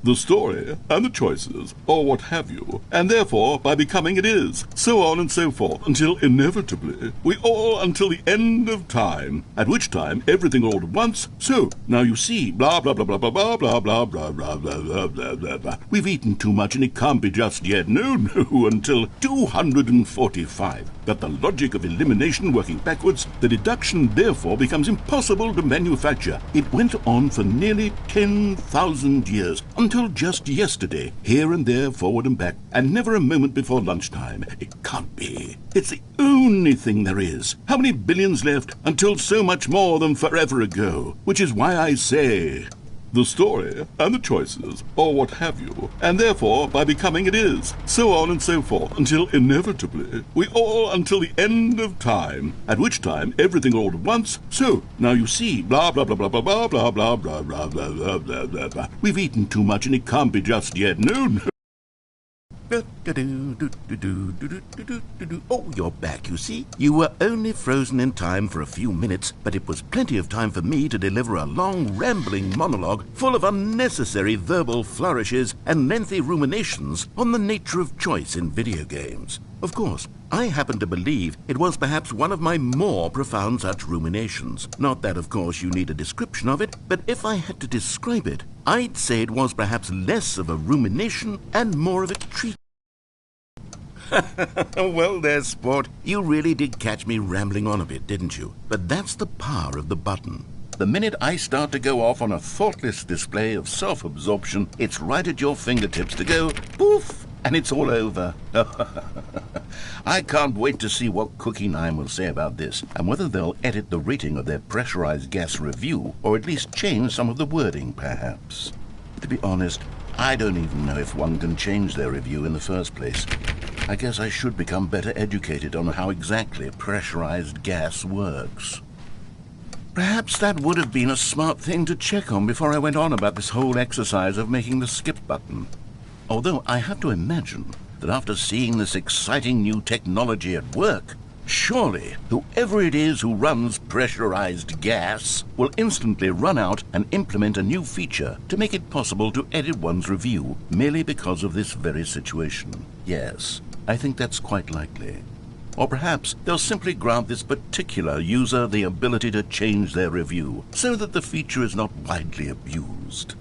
[SPEAKER 2] The story and the choices, or what have you, and therefore by becoming it is, so on and so forth, until inevitably we all until the end of time, at which time everything all at once, so, now you see, blah blah blah blah blah blah blah blah blah blah blah blah blah blah. We've eaten too much and it can't be just yet, no, until 245. But the logic of elimination working backwards, the deduction therefore becomes impossible to manufacture. It went on for nearly 10,000 years, until just yesterday, here and there, forward and back, and never a moment before lunchtime. It can't be. It's the only thing there is. How many billions left until so much more than forever ago? Which is why I say... the story and the choices, or what have you, and therefore by becoming it is, so on and so forth, until inevitably we all until the end of time, at which time everything all at once, so, now you see, blah blah blah blah blah blah blah blah blah blah blah blah blah blah. We've eaten too much and it can't be just yet, no. Oh, you're back, you see. You were only frozen in time for a few minutes, but it was plenty of time for me to deliver a long, rambling monologue full of unnecessary verbal flourishes and lengthy ruminations on the nature of choice in video games. Of course, I happen to believe it was perhaps one of my more profound such ruminations. Not that, of course, you need a description of it, but if I had to describe it, I'd say it was perhaps less of a rumination and more of a treat. Well there, sport. You really did catch me rambling on a bit, didn't you? But that's the power of the button. The minute I start to go off on a thoughtless display of self-absorption, it's right at your fingertips to go poof, and it's all over. I can't wait to see what Cookie 9 will say about this, and whether they'll edit the rating of their pressurized gas review, or at least change some of the wording, perhaps. To be honest, I don't even know if one can change their review in the first place. I guess I should become better educated on how exactly pressurized gas works. Perhaps that would have been a smart thing to check on before I went on about this whole exercise of making the skip button. Although I have to imagine that after seeing this exciting new technology at work, surely whoever it is who runs pressurized gas will instantly run out and implement a new feature to make it possible to edit one's review merely because of this very situation. Yes, I think that's quite likely. Or perhaps they'll simply grant this particular user the ability to change their review so that the feature is not widely abused.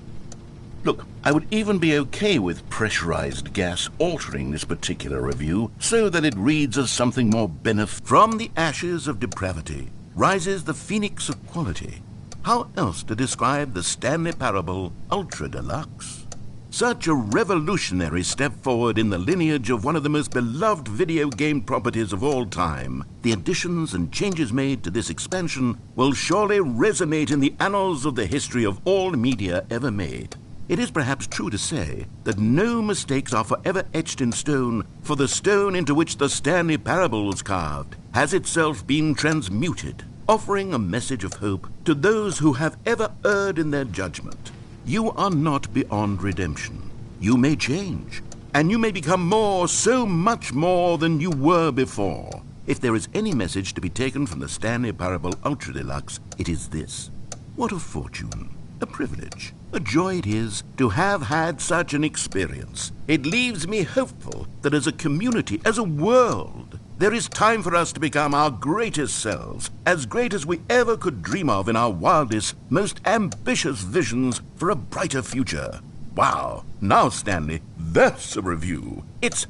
[SPEAKER 2] Look, I would even be okay with pressurized gas altering this particular review so that it reads as something more benefit. From the ashes of depravity rises the phoenix of quality. How else to describe the Stanley Parable Ultra Deluxe? Such a revolutionary step forward in the lineage of one of the most beloved video game properties of all time. The additions and changes made to this expansion will surely resonate in the annals of the history of all media ever made. It is perhaps true to say that no mistakes are forever etched in stone, for the stone into which the Stanley Parable was carved has itself been transmuted, offering a message of hope to those who have ever erred in their judgment. You are not beyond redemption. You may change, and you may become more, so much more than you were before. If there is any message to be taken from the Stanley Parable Ultra Deluxe, it is this. What a fortune, a privilege, a joy it is to have had such an experience. It leaves me hopeful that as a community, as a world, there is time for us to become our greatest selves, as great as we ever could dream of in our wildest, most ambitious visions for a brighter future. Wow! Now, Stanley, that's a review. It's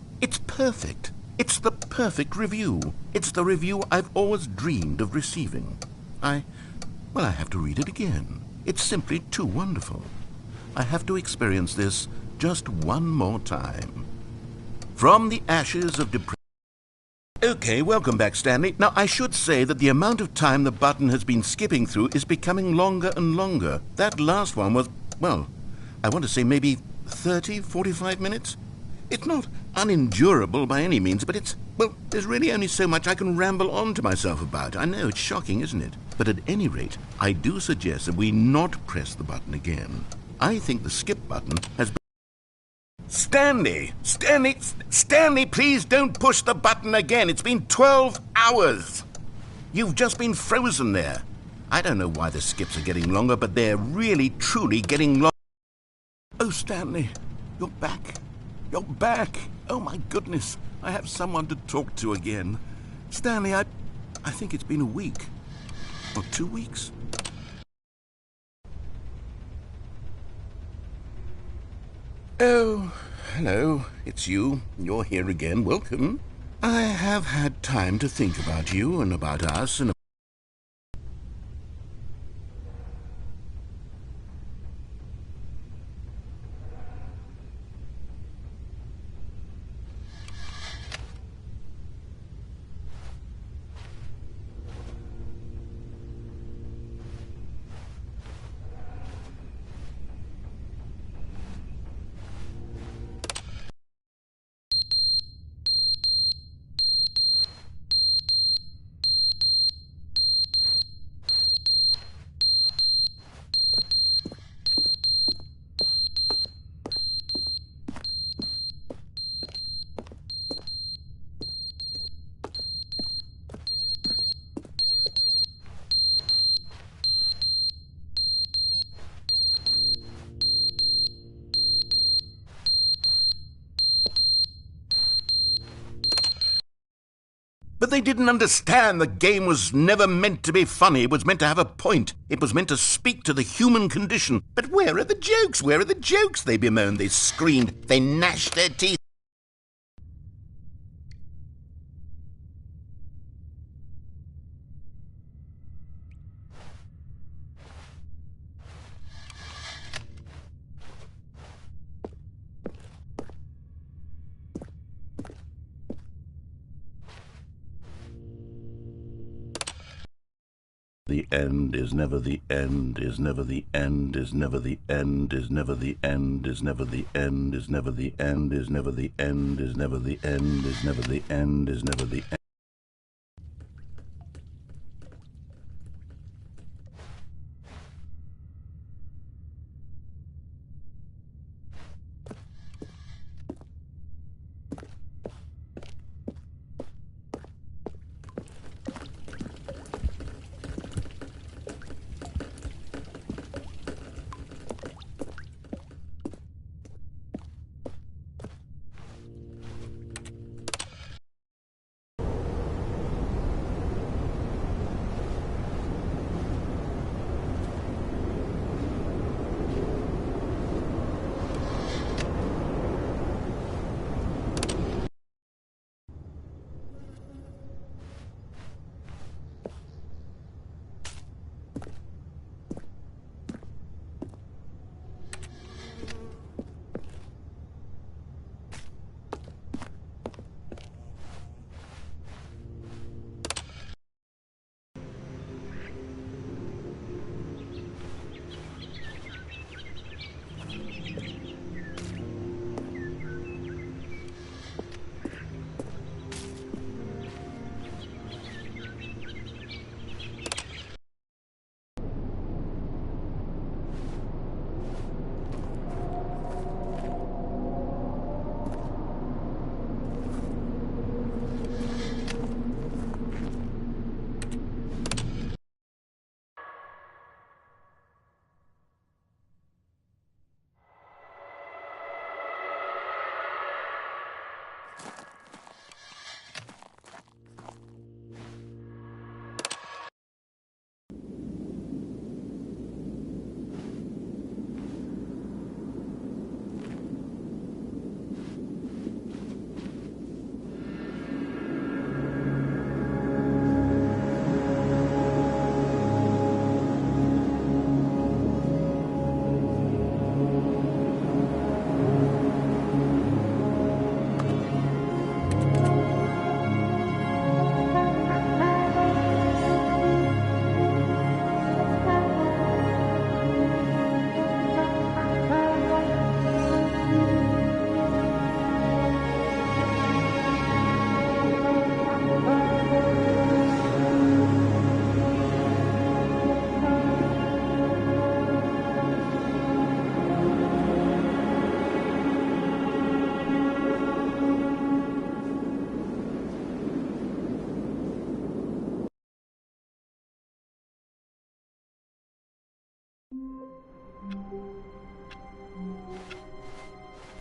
[SPEAKER 2] perfect. It's the perfect review. It's the review I've always dreamed of receiving. I have to read it again. It's simply too wonderful. I have to experience this just one more time. From the ashes of depression. Okay, welcome back, Stanley. Now, I should say that the amount of time the button has been skipping through is becoming longer and longer. That last one was, well, I want to say maybe 30, 45 minutes? It's not unendurable by any means, but well, there's really only so much I can ramble on to myself about. I know, it's shocking, isn't it? But at any rate, I do suggest that we not press the button again. I think the skip button has been... Stanley! Stanley, please don't push the button again. It's been 12 hours. You've just been frozen there. I don't know why the skips are getting longer, but they're really, truly getting long. Oh, Stanley, you're back. You're back. Oh, my goodness. I have someone to talk to again. Stanley, I think it's been a week. Or 2 weeks. Oh, hello. It's you. You're here again. Welcome. I have had time to think about you and about us and... But they didn't understand the game was never meant to be funny. It was meant to have a point. It was meant to speak to the human condition. But where are the jokes? Where are the jokes? They bemoaned, they screamed, they gnashed their teeth. The end is never the end, is never the end, is never the end, is never the end, is never the end, is never the end, is never the end, is never the end, is never the end, is never the end.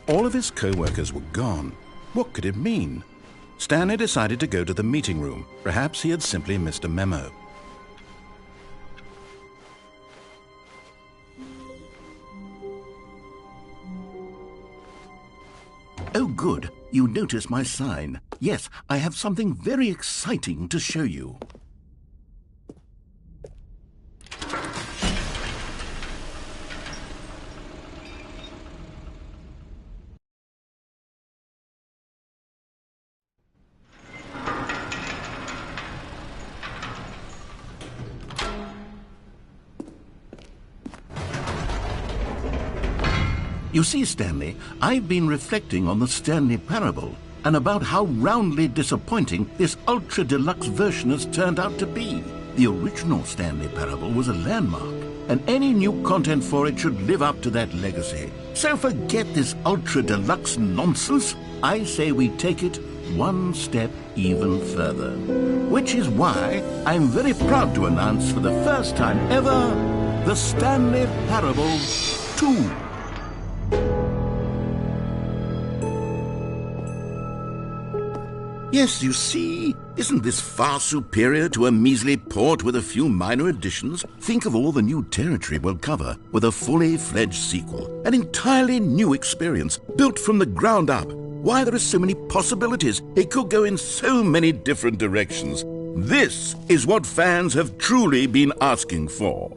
[SPEAKER 2] All of his co-workers were gone. What could it mean? Stanley decided to go to the meeting room. Perhaps he had simply missed a memo. Oh, good. You notice my sign. Yes, I have something very exciting to show you. You see, Stanley, I've been reflecting on the Stanley parable and about how roundly disappointing this ultra deluxe version has turned out to be. The original Stanley parable was a landmark, and any new content for it should live up to that legacy. So forget this ultra deluxe nonsense. I say we take it one step even further. Which is why I'm very proud to announce for the first time ever, the Stanley Parable 2. Yes, you see, isn't this far superior to a measly port with a few minor additions? Think of all the new territory we'll cover with a fully fledged sequel. An entirely new experience, built from the ground up. Why, there are so many possibilities. It could go in so many different directions. This is what fans have truly been asking for.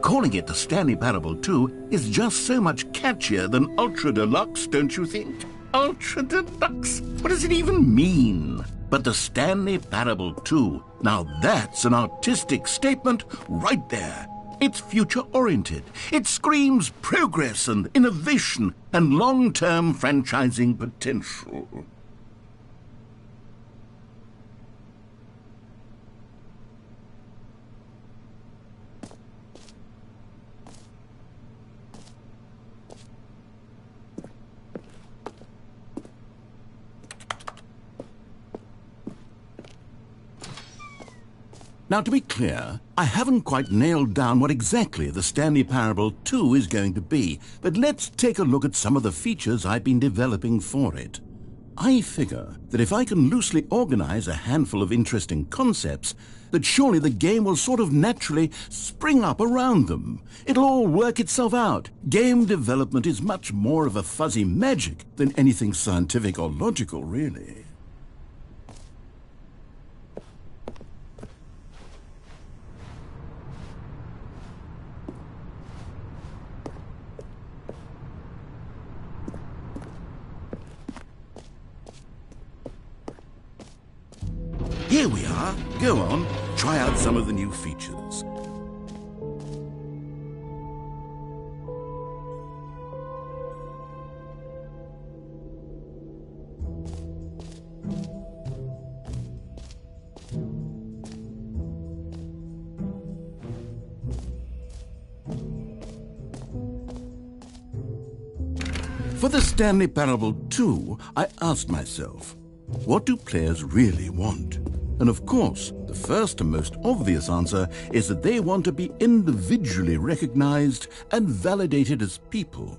[SPEAKER 2] Calling it the Stanley Parable 2 is just so much catchier than Ultra Deluxe, don't you think? Ultra Deluxe? What does it even mean? But the Stanley Parable 2, now that's an artistic statement right there. It's future-oriented. It screams progress and innovation and long-term franchising potential. Now, to be clear, I haven't quite nailed down what exactly the Stanley Parable 2 is going to be, but let's take a look at some of the features I've been developing for it. I figure that if I can loosely organize a handful of interesting concepts, that surely the game will sort of naturally spring up around them. It'll all work itself out. Game development is much more of a fuzzy magic than anything scientific or logical, really. Here we are. Go on, try out some of the new features. For the Stanley Parable 2, I asked myself, what do players really want? And of course, the first and most obvious answer is that they want to be individually recognized and validated as people.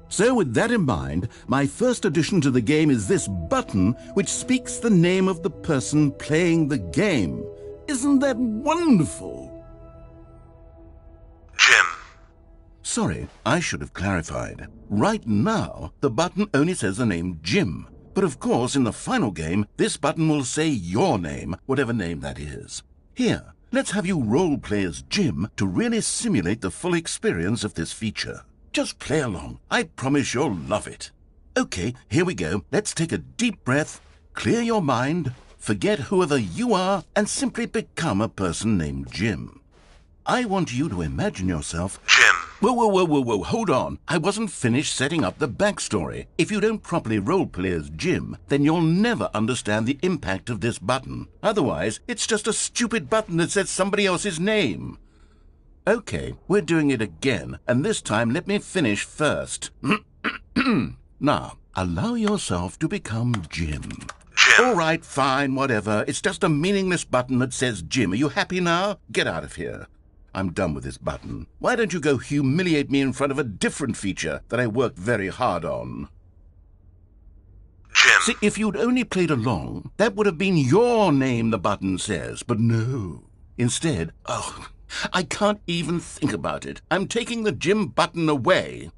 [SPEAKER 2] So with that in mind, my first addition to the game is this button which speaks the name of the person playing the game. Isn't that wonderful?
[SPEAKER 4] Jim.
[SPEAKER 2] Sorry, I should have clarified. Right now, the button only says the name Jim. But of course, in the final game, this button will say your name, whatever name that is. Here, let's have you role-play as Jim to really simulate the full experience of this feature. Just play along. I promise you'll love it. Okay, here we go. Let's take a deep breath, clear your mind, forget whoever you are, and simply become a person named Jim. I want you to imagine yourself...
[SPEAKER 4] Jim.
[SPEAKER 2] Whoa, hold on. I wasn't finished setting up the backstory. If you don't properly roleplay as Jim, then you'll never understand the impact of this button. Otherwise, it's just a stupid button that says somebody else's name. Okay, we're doing it again, and this time let me finish first. Now, allow yourself to become Jim.
[SPEAKER 4] Jim.
[SPEAKER 2] All right, fine, whatever. It's just a meaningless button that says Jim. Are you happy now? Get out of here. I'm done with this button. Why don't you go humiliate me in front of a different feature that I worked very hard on?
[SPEAKER 4] Jim.
[SPEAKER 2] See, if you'd only played along, that would have been your name the button says, but no. Instead, I can't even think about it. I'm taking the Jim button away.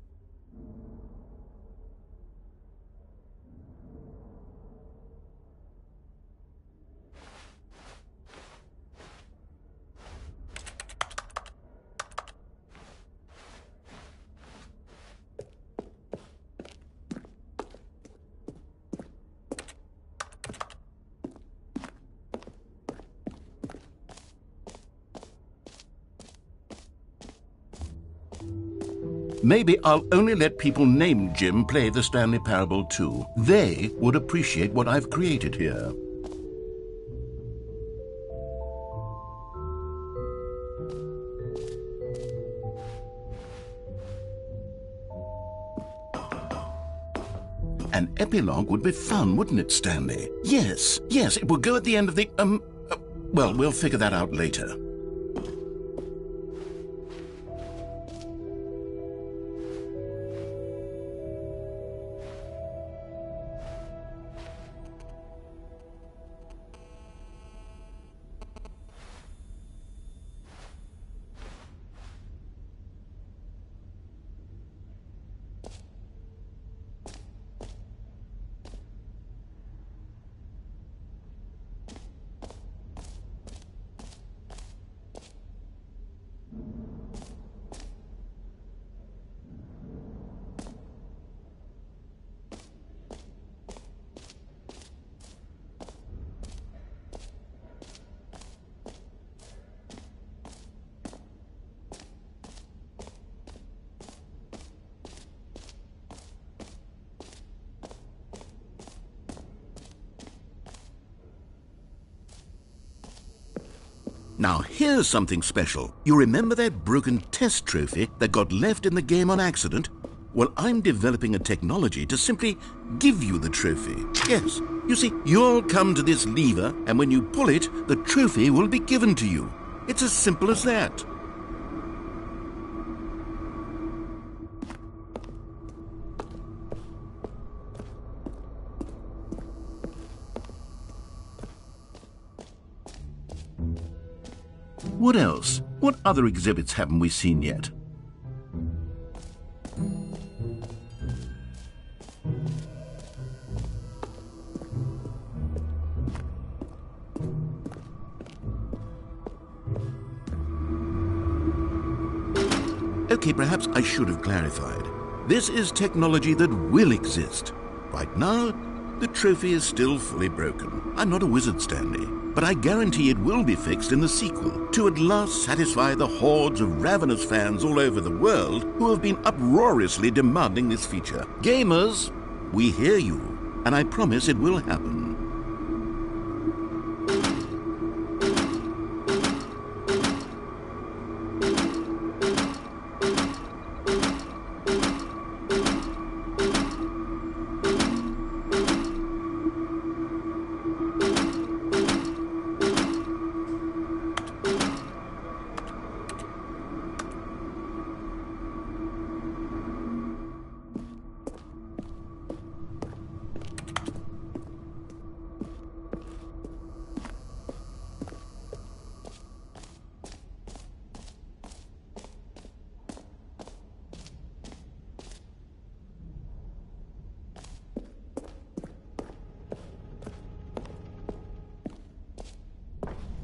[SPEAKER 2] Maybe I'll only let people named Jim play the Stanley Parable too. They would appreciate what I've created here. An epilogue would be fun, wouldn't it, Stanley? Yes, it would go at the end of the, well, we'll figure that out later. Now here's something special. You remember that broken test trophy that got left in the game on accident? Well, I'm developing a technology to simply give you the trophy. Yes, you see, you'll come to this lever, and when you pull it, the trophy will be given to you. It's as simple as that. What else? What other exhibits haven't we seen yet? Okay, perhaps I should have clarified. This is technology that will exist. Right now, the trophy is still fully broken. I'm not a wizard, Stanley, but I guarantee it will be fixed in the sequel to at last satisfy the hordes of ravenous fans all over the world who have been uproariously demanding this feature. Gamers, we hear you, and I promise it will happen.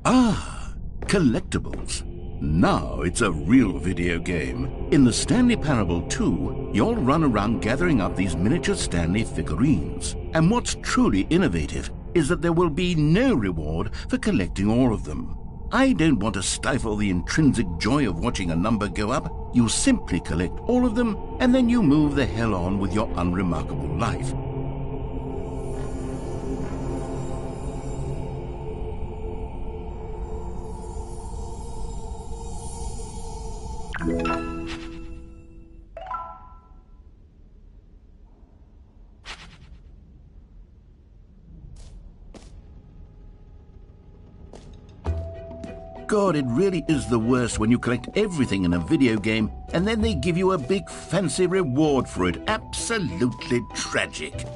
[SPEAKER 2] Ah, collectibles. Now it's a real video game. In the Stanley Parable 2, you'll run around gathering up these miniature Stanley figurines. And what's truly innovative is that there will be no reward for collecting all of them. I don't want to stifle the intrinsic joy of watching a number go up. You simply collect all of them, and then you move the hell on with your unremarkable life. God, it really is the worst when you collect everything in a video game and then they give you a big fancy reward for it. Absolutely tragic.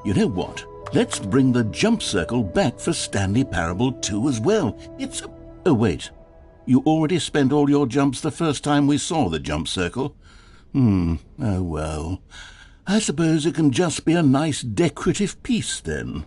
[SPEAKER 2] You know what? Let's bring the jump circle back for Stanley Parable 2 as well. It's a... Oh, wait. You already spent all your jumps the first time we saw the jump circle? Oh, well. I suppose it can just be a nice decorative piece, then.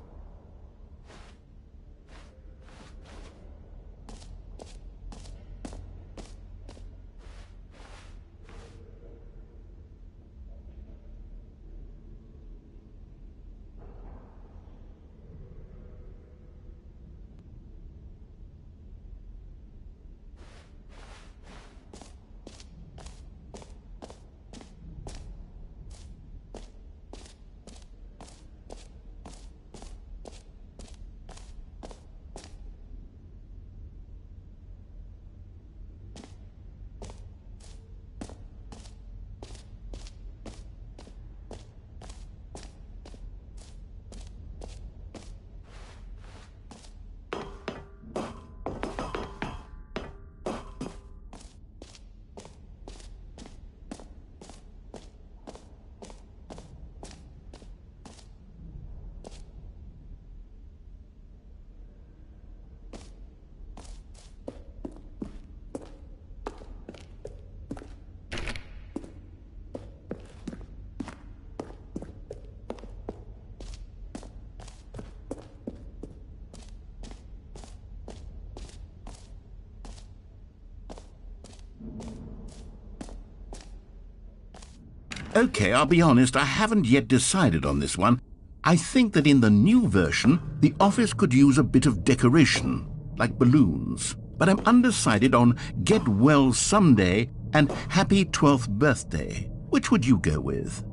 [SPEAKER 2] Okay, I'll be honest, I haven't yet decided on this one. I think that in the new version, the office could use a bit of decoration, like balloons. But I'm undecided on Get Well Someday and Happy 12th Birthday. Which would you go with?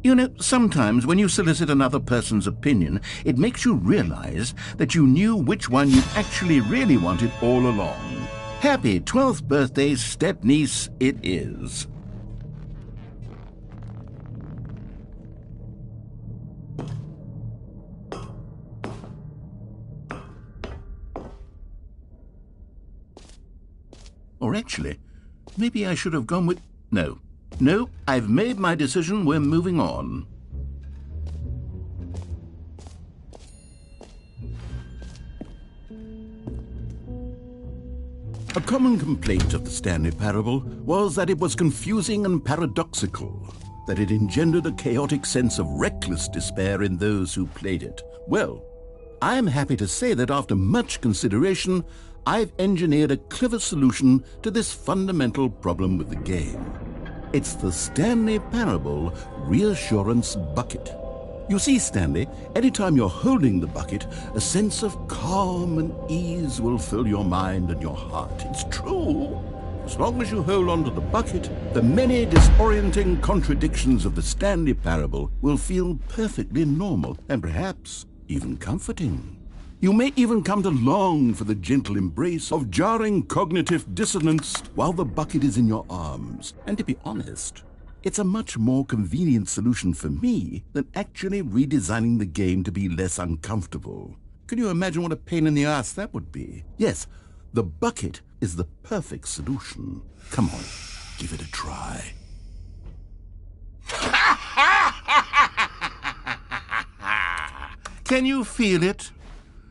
[SPEAKER 2] You know, sometimes when you solicit another person's opinion, it makes you realize that you knew which one you actually really wanted all along. Happy 12th birthday, step-niece, it is. Or actually, maybe I should have gone with... No, I've made my decision, we're moving on. A common complaint of the Stanley Parable was that it was confusing and paradoxical, that it engendered a chaotic sense of reckless despair in those who played it. Well, I'm happy to say that after much consideration, I've engineered a clever solution to this fundamental problem with the game. It's the Stanley Parable Reassurance Bucket. You see, Stanley, anytime you're holding the bucket, a sense of calm and ease will fill your mind and your heart. It's true. As long as you hold on to the bucket, the many disorienting contradictions of the Stanley Parable will feel perfectly normal and perhaps even comforting. You may even come to long for the gentle embrace of jarring cognitive dissonance while the bucket is in your arms. And to be honest, it's a much more convenient solution for me than actually redesigning the game to be less uncomfortable. Can you imagine what a pain in the ass that would be? Yes, the bucket is the perfect solution. Come on, give it a try. Can you feel it?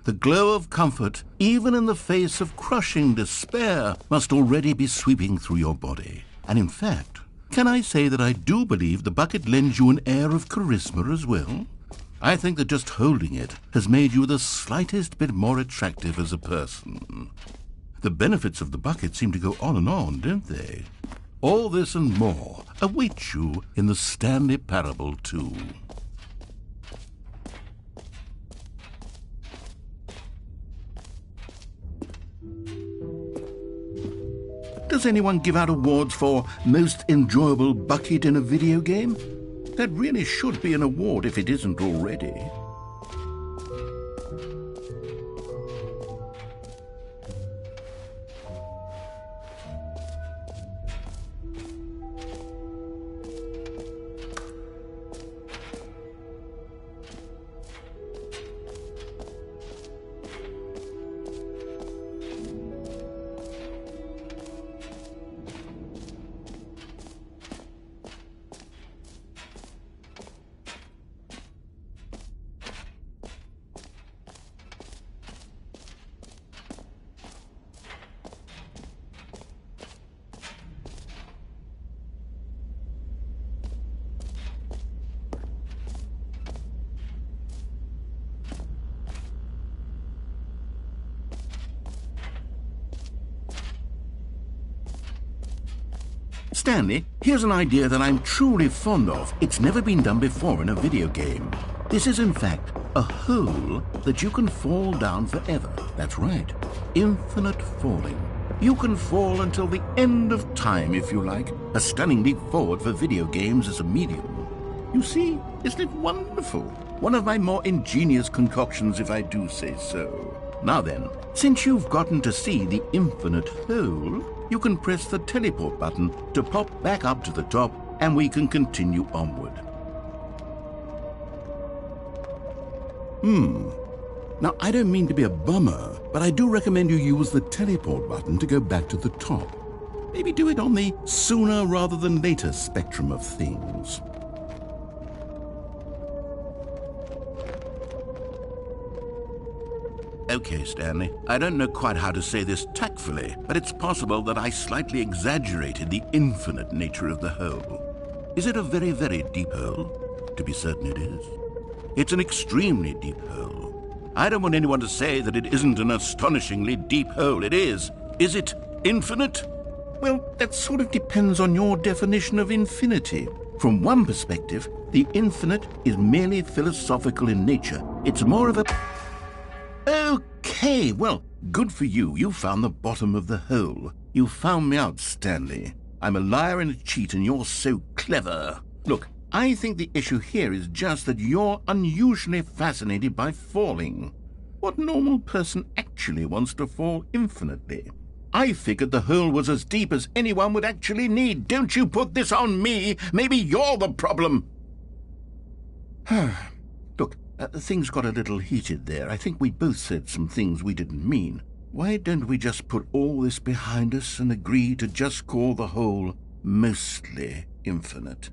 [SPEAKER 2] The glow of comfort, even in the face of crushing despair, must already be sweeping through your body. And in fact, can I say that I do believe the bucket lends you an air of charisma as well? I think that just holding it has made you the slightest bit more attractive as a person. The benefits of the bucket seem to go on, don't they? All this and more await you in the Stanley Parable 2. Does anyone give out awards for most enjoyable bucket in a video game? That really should be an award if it isn't already. Stanley, here's an idea that I'm truly fond of. It's never been done before in a video game. This is, in fact, a hole that you can fall down forever. That's right. Infinite falling. You can fall until the end of time, if you like. A stunning leap forward for video games as a medium. You see, isn't it wonderful? One of my more ingenious concoctions, if I do say so. Now then, since you've gotten to see the infinite hole, you can press the teleport button to pop back up to the top, and we can continue onward. Now, I don't mean to be a bummer, but I do recommend you use the teleport button to go back to the top. Maybe do it on the sooner rather than later spectrum of things. Okay, Stanley, I don't know quite how to say this tactfully, but it's possible that I slightly exaggerated the infinite nature of the hole. Is it a very, very deep hole? To be certain it is. It's an extremely deep hole. I don't want anyone to say that it isn't an astonishingly deep hole. It is. Is it infinite? Well, that sort of depends on your definition of infinity. From one perspective, the infinite is merely philosophical in nature. It's more of a... Okay, well, good for you. You found the bottom of the hole. You found me out, Stanley. I'm a liar and a cheat, and you're so clever. Look, I think the issue here is just that you're unusually fascinated by falling. What normal person actually wants to fall infinitely? I figured the hole was as deep as anyone would actually need. Don't you put this on me. Maybe you're the problem. Look, things got a little heated there. I think we both said some things we didn't mean. Why don't we just put all this behind us and agree to just call the hole mostly infinite?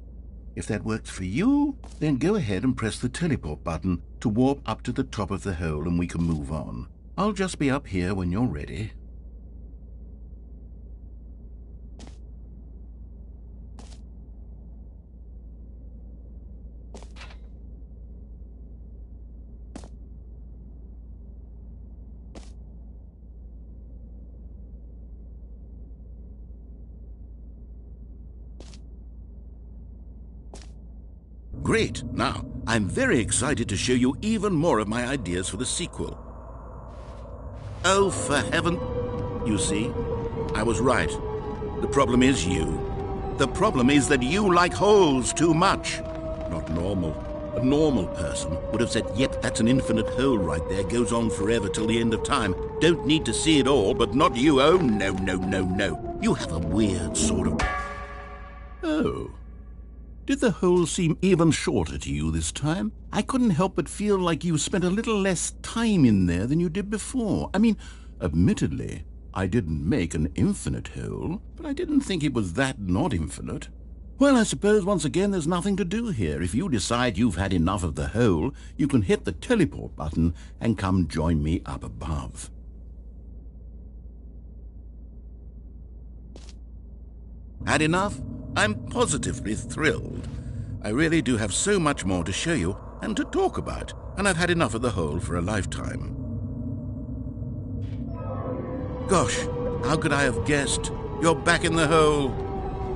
[SPEAKER 2] If that works for you, then go ahead and press the teleport button to warp up to the top of the hole and we can move on. I'll just be up here when you're ready. Great. Now, I'm very excited to show you even more of my ideas for the sequel. Oh, for heaven... You see, I was right. The problem is you. The problem is that you like holes too much. Not normal. A normal person would have said, yep, that's an infinite hole right there, goes on forever till the end of time. Don't need to see it all, but not you. Oh, no, no, no, no. You have a weird sort of... Oh. Did the hole seem even shorter to you this time? I couldn't help but feel like you spent a little less time in there than you did before. I mean, admittedly, I didn't make an infinite hole, but I didn't think it was that not infinite. Well, I suppose once again there's nothing to do here. If you decide you've had enough of the hole, you can hit the teleport button and come join me up above. Had enough? I'm positively thrilled. I really do have so much more to show you and to talk about, and I've had enough of the hole for a lifetime. Gosh, how could I have guessed? You're back in the hole.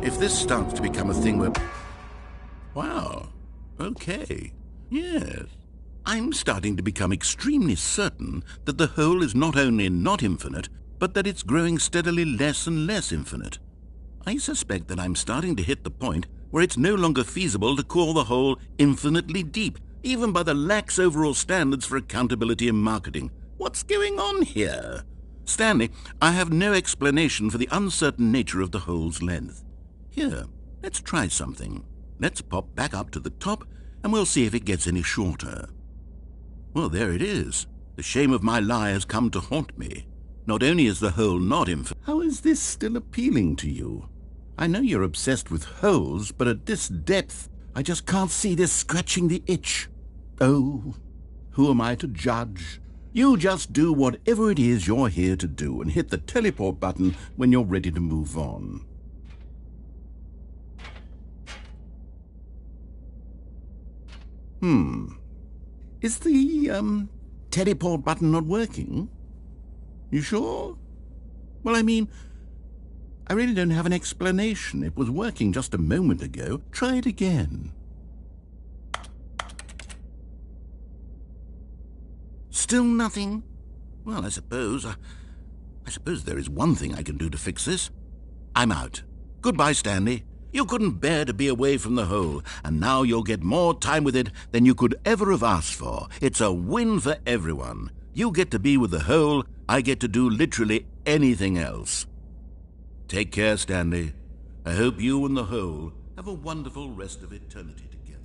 [SPEAKER 2] If this starts to become a thing where... Wow, okay, yes. I'm starting to become extremely certain that the hole is not only not infinite, but that it's growing steadily less and less infinite. I suspect that I'm starting to hit the point where it's no longer feasible to call the hole infinitely deep, even by the lax overall standards for accountability and marketing. What's going on here? Stanley, I have no explanation for the uncertain nature of the hole's length. Here, let's try something. Let's pop back up to the top, and we'll see if it gets any shorter. Well, there it is. The shame of my lie has come to haunt me. Not only is the hole not infinite, how is this still appealing to you? I know you're obsessed with holes, but at this depth, I just can't see this scratching the itch. Oh, who am I to judge? You just do whatever it is you're here to do and hit the teleport button when you're ready to move on. Is the, teleport button not working? You sure? Well, I mean, I really don't have an explanation. It was working just a moment ago. Try it again. Still nothing? Well, I suppose there is one thing I can do to fix this. I'm out. Goodbye, Stanley. You couldn't bear to be away from the hole, and now you'll get more time with it than you could ever have asked for. It's a win for everyone. You get to be with the hole, I get to do literally anything else. Take care, Stanley. I hope you and the hole have a wonderful rest of eternity together.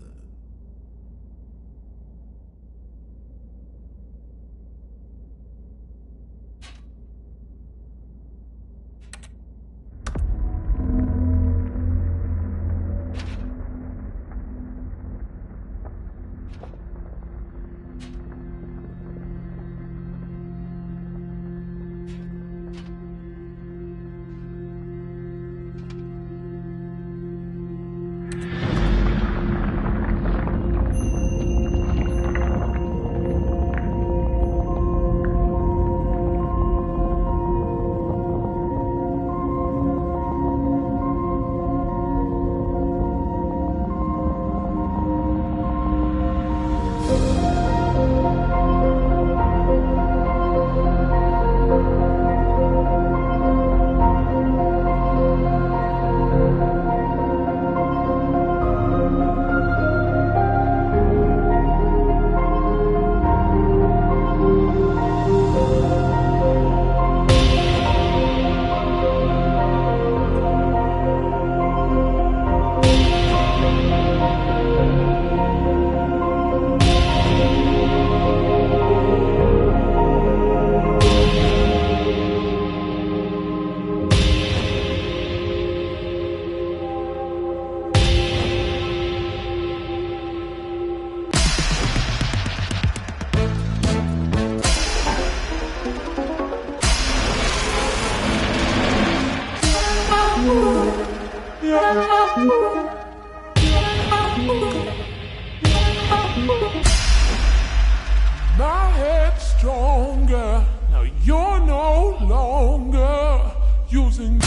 [SPEAKER 4] My head's stronger. Now you're no longer using.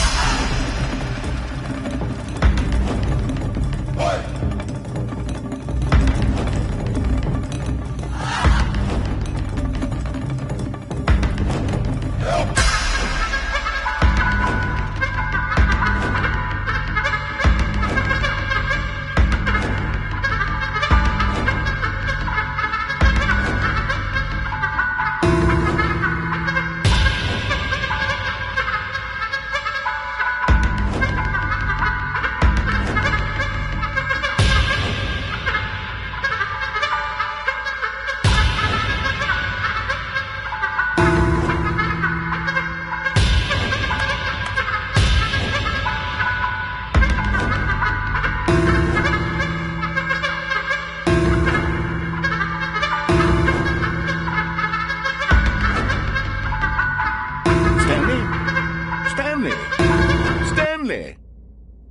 [SPEAKER 4] What? Help!
[SPEAKER 2] Stanley!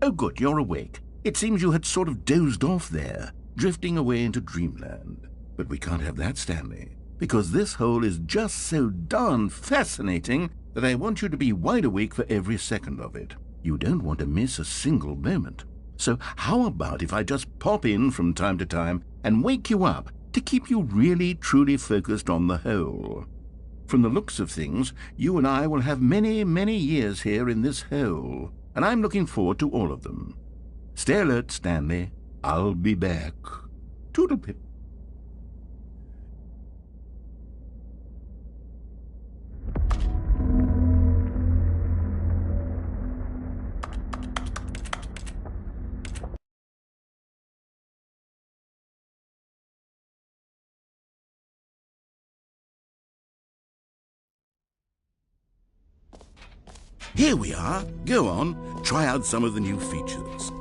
[SPEAKER 2] Oh, good, you're awake. It seems you had sort of dozed off there, drifting away into dreamland. But we can't have that, Stanley, because this hole is just so darn fascinating that I want you to be wide awake for every second of it. You don't want to miss a single moment. So how about if I just pop in from time to time and wake you up to keep you really, truly focused on the hole? From the looks of things, you and I will have many, many years here in this hole, and I'm looking forward to all of them. Stay alert, Stanley. I'll be back. Toodlepip. Here we are. Go on, try out some of the new features.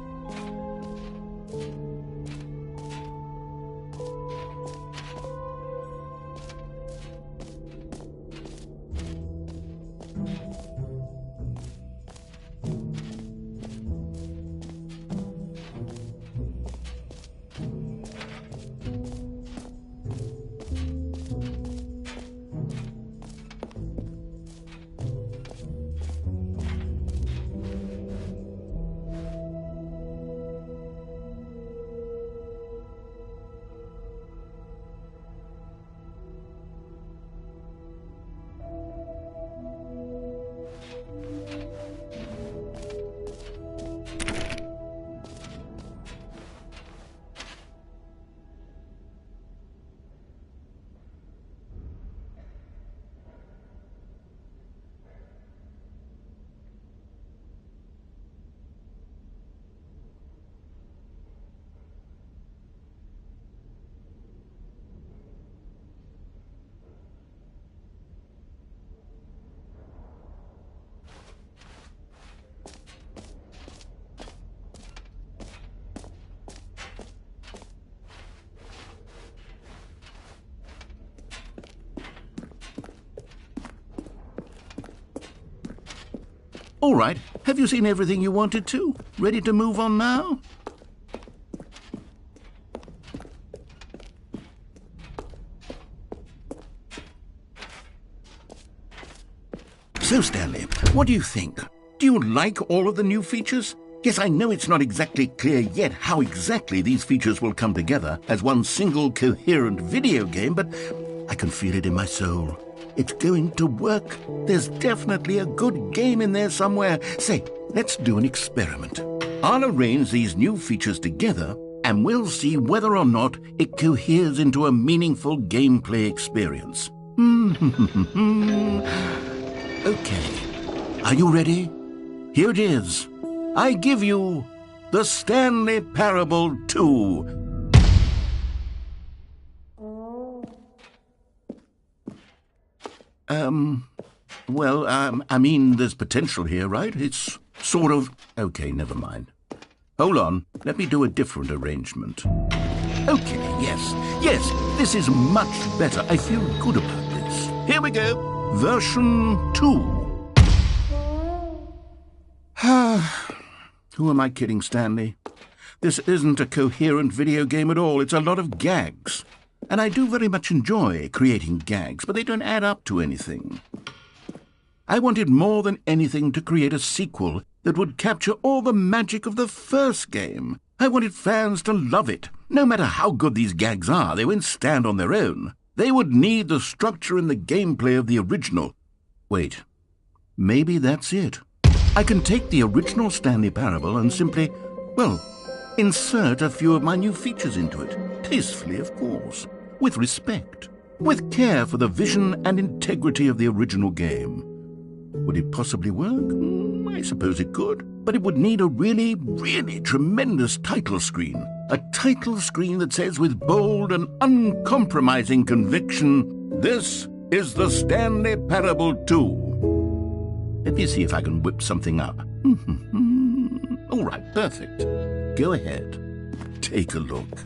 [SPEAKER 2] All right, have you seen everything you wanted to? Ready to move on now? So, Stanley, what do you think? Do you like all of the new features? Yes, I know it's not exactly clear yet how exactly these features will come together as one single coherent video game, but I can feel it in my soul. It's going to work. There's definitely a good game in there somewhere. Say, let's do an experiment. I'll arrange these new features together, and we'll see whether or not it coheres into a meaningful gameplay experience. Okay. Are you ready? Here it is. I give you the Stanley Parable 2. I mean, there's potential here, right? It's sort of... Okay, never mind. Hold on, let me do a different arrangement. Okay, yes, this is much better. I feel good about this. Here we go, version 2. Who am I kidding, Stanley? This isn't a coherent video game at all. It's a lot of gags. And I do very much enjoy creating gags, but they don't add up to anything. I wanted more than anything to create a sequel that would capture all the magic of the first game. I wanted fans to love it. No matter how good these gags are, they won't stand on their own. They would need the structure and the gameplay of the original. Wait, maybe that's it. I can take the original Stanley Parable and simply, well, insert a few of my new features into it. Tastefully, of course. With respect. With care for the vision and integrity of the original game. Would it possibly work? I suppose it could. But it would need a really, really tremendous title screen. A title screen that says with bold and uncompromising conviction, "This is the Stanley Parable 2. Let me see if I can whip something up. All right, perfect. Go ahead. Take a look.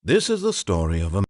[SPEAKER 2] This is the story of a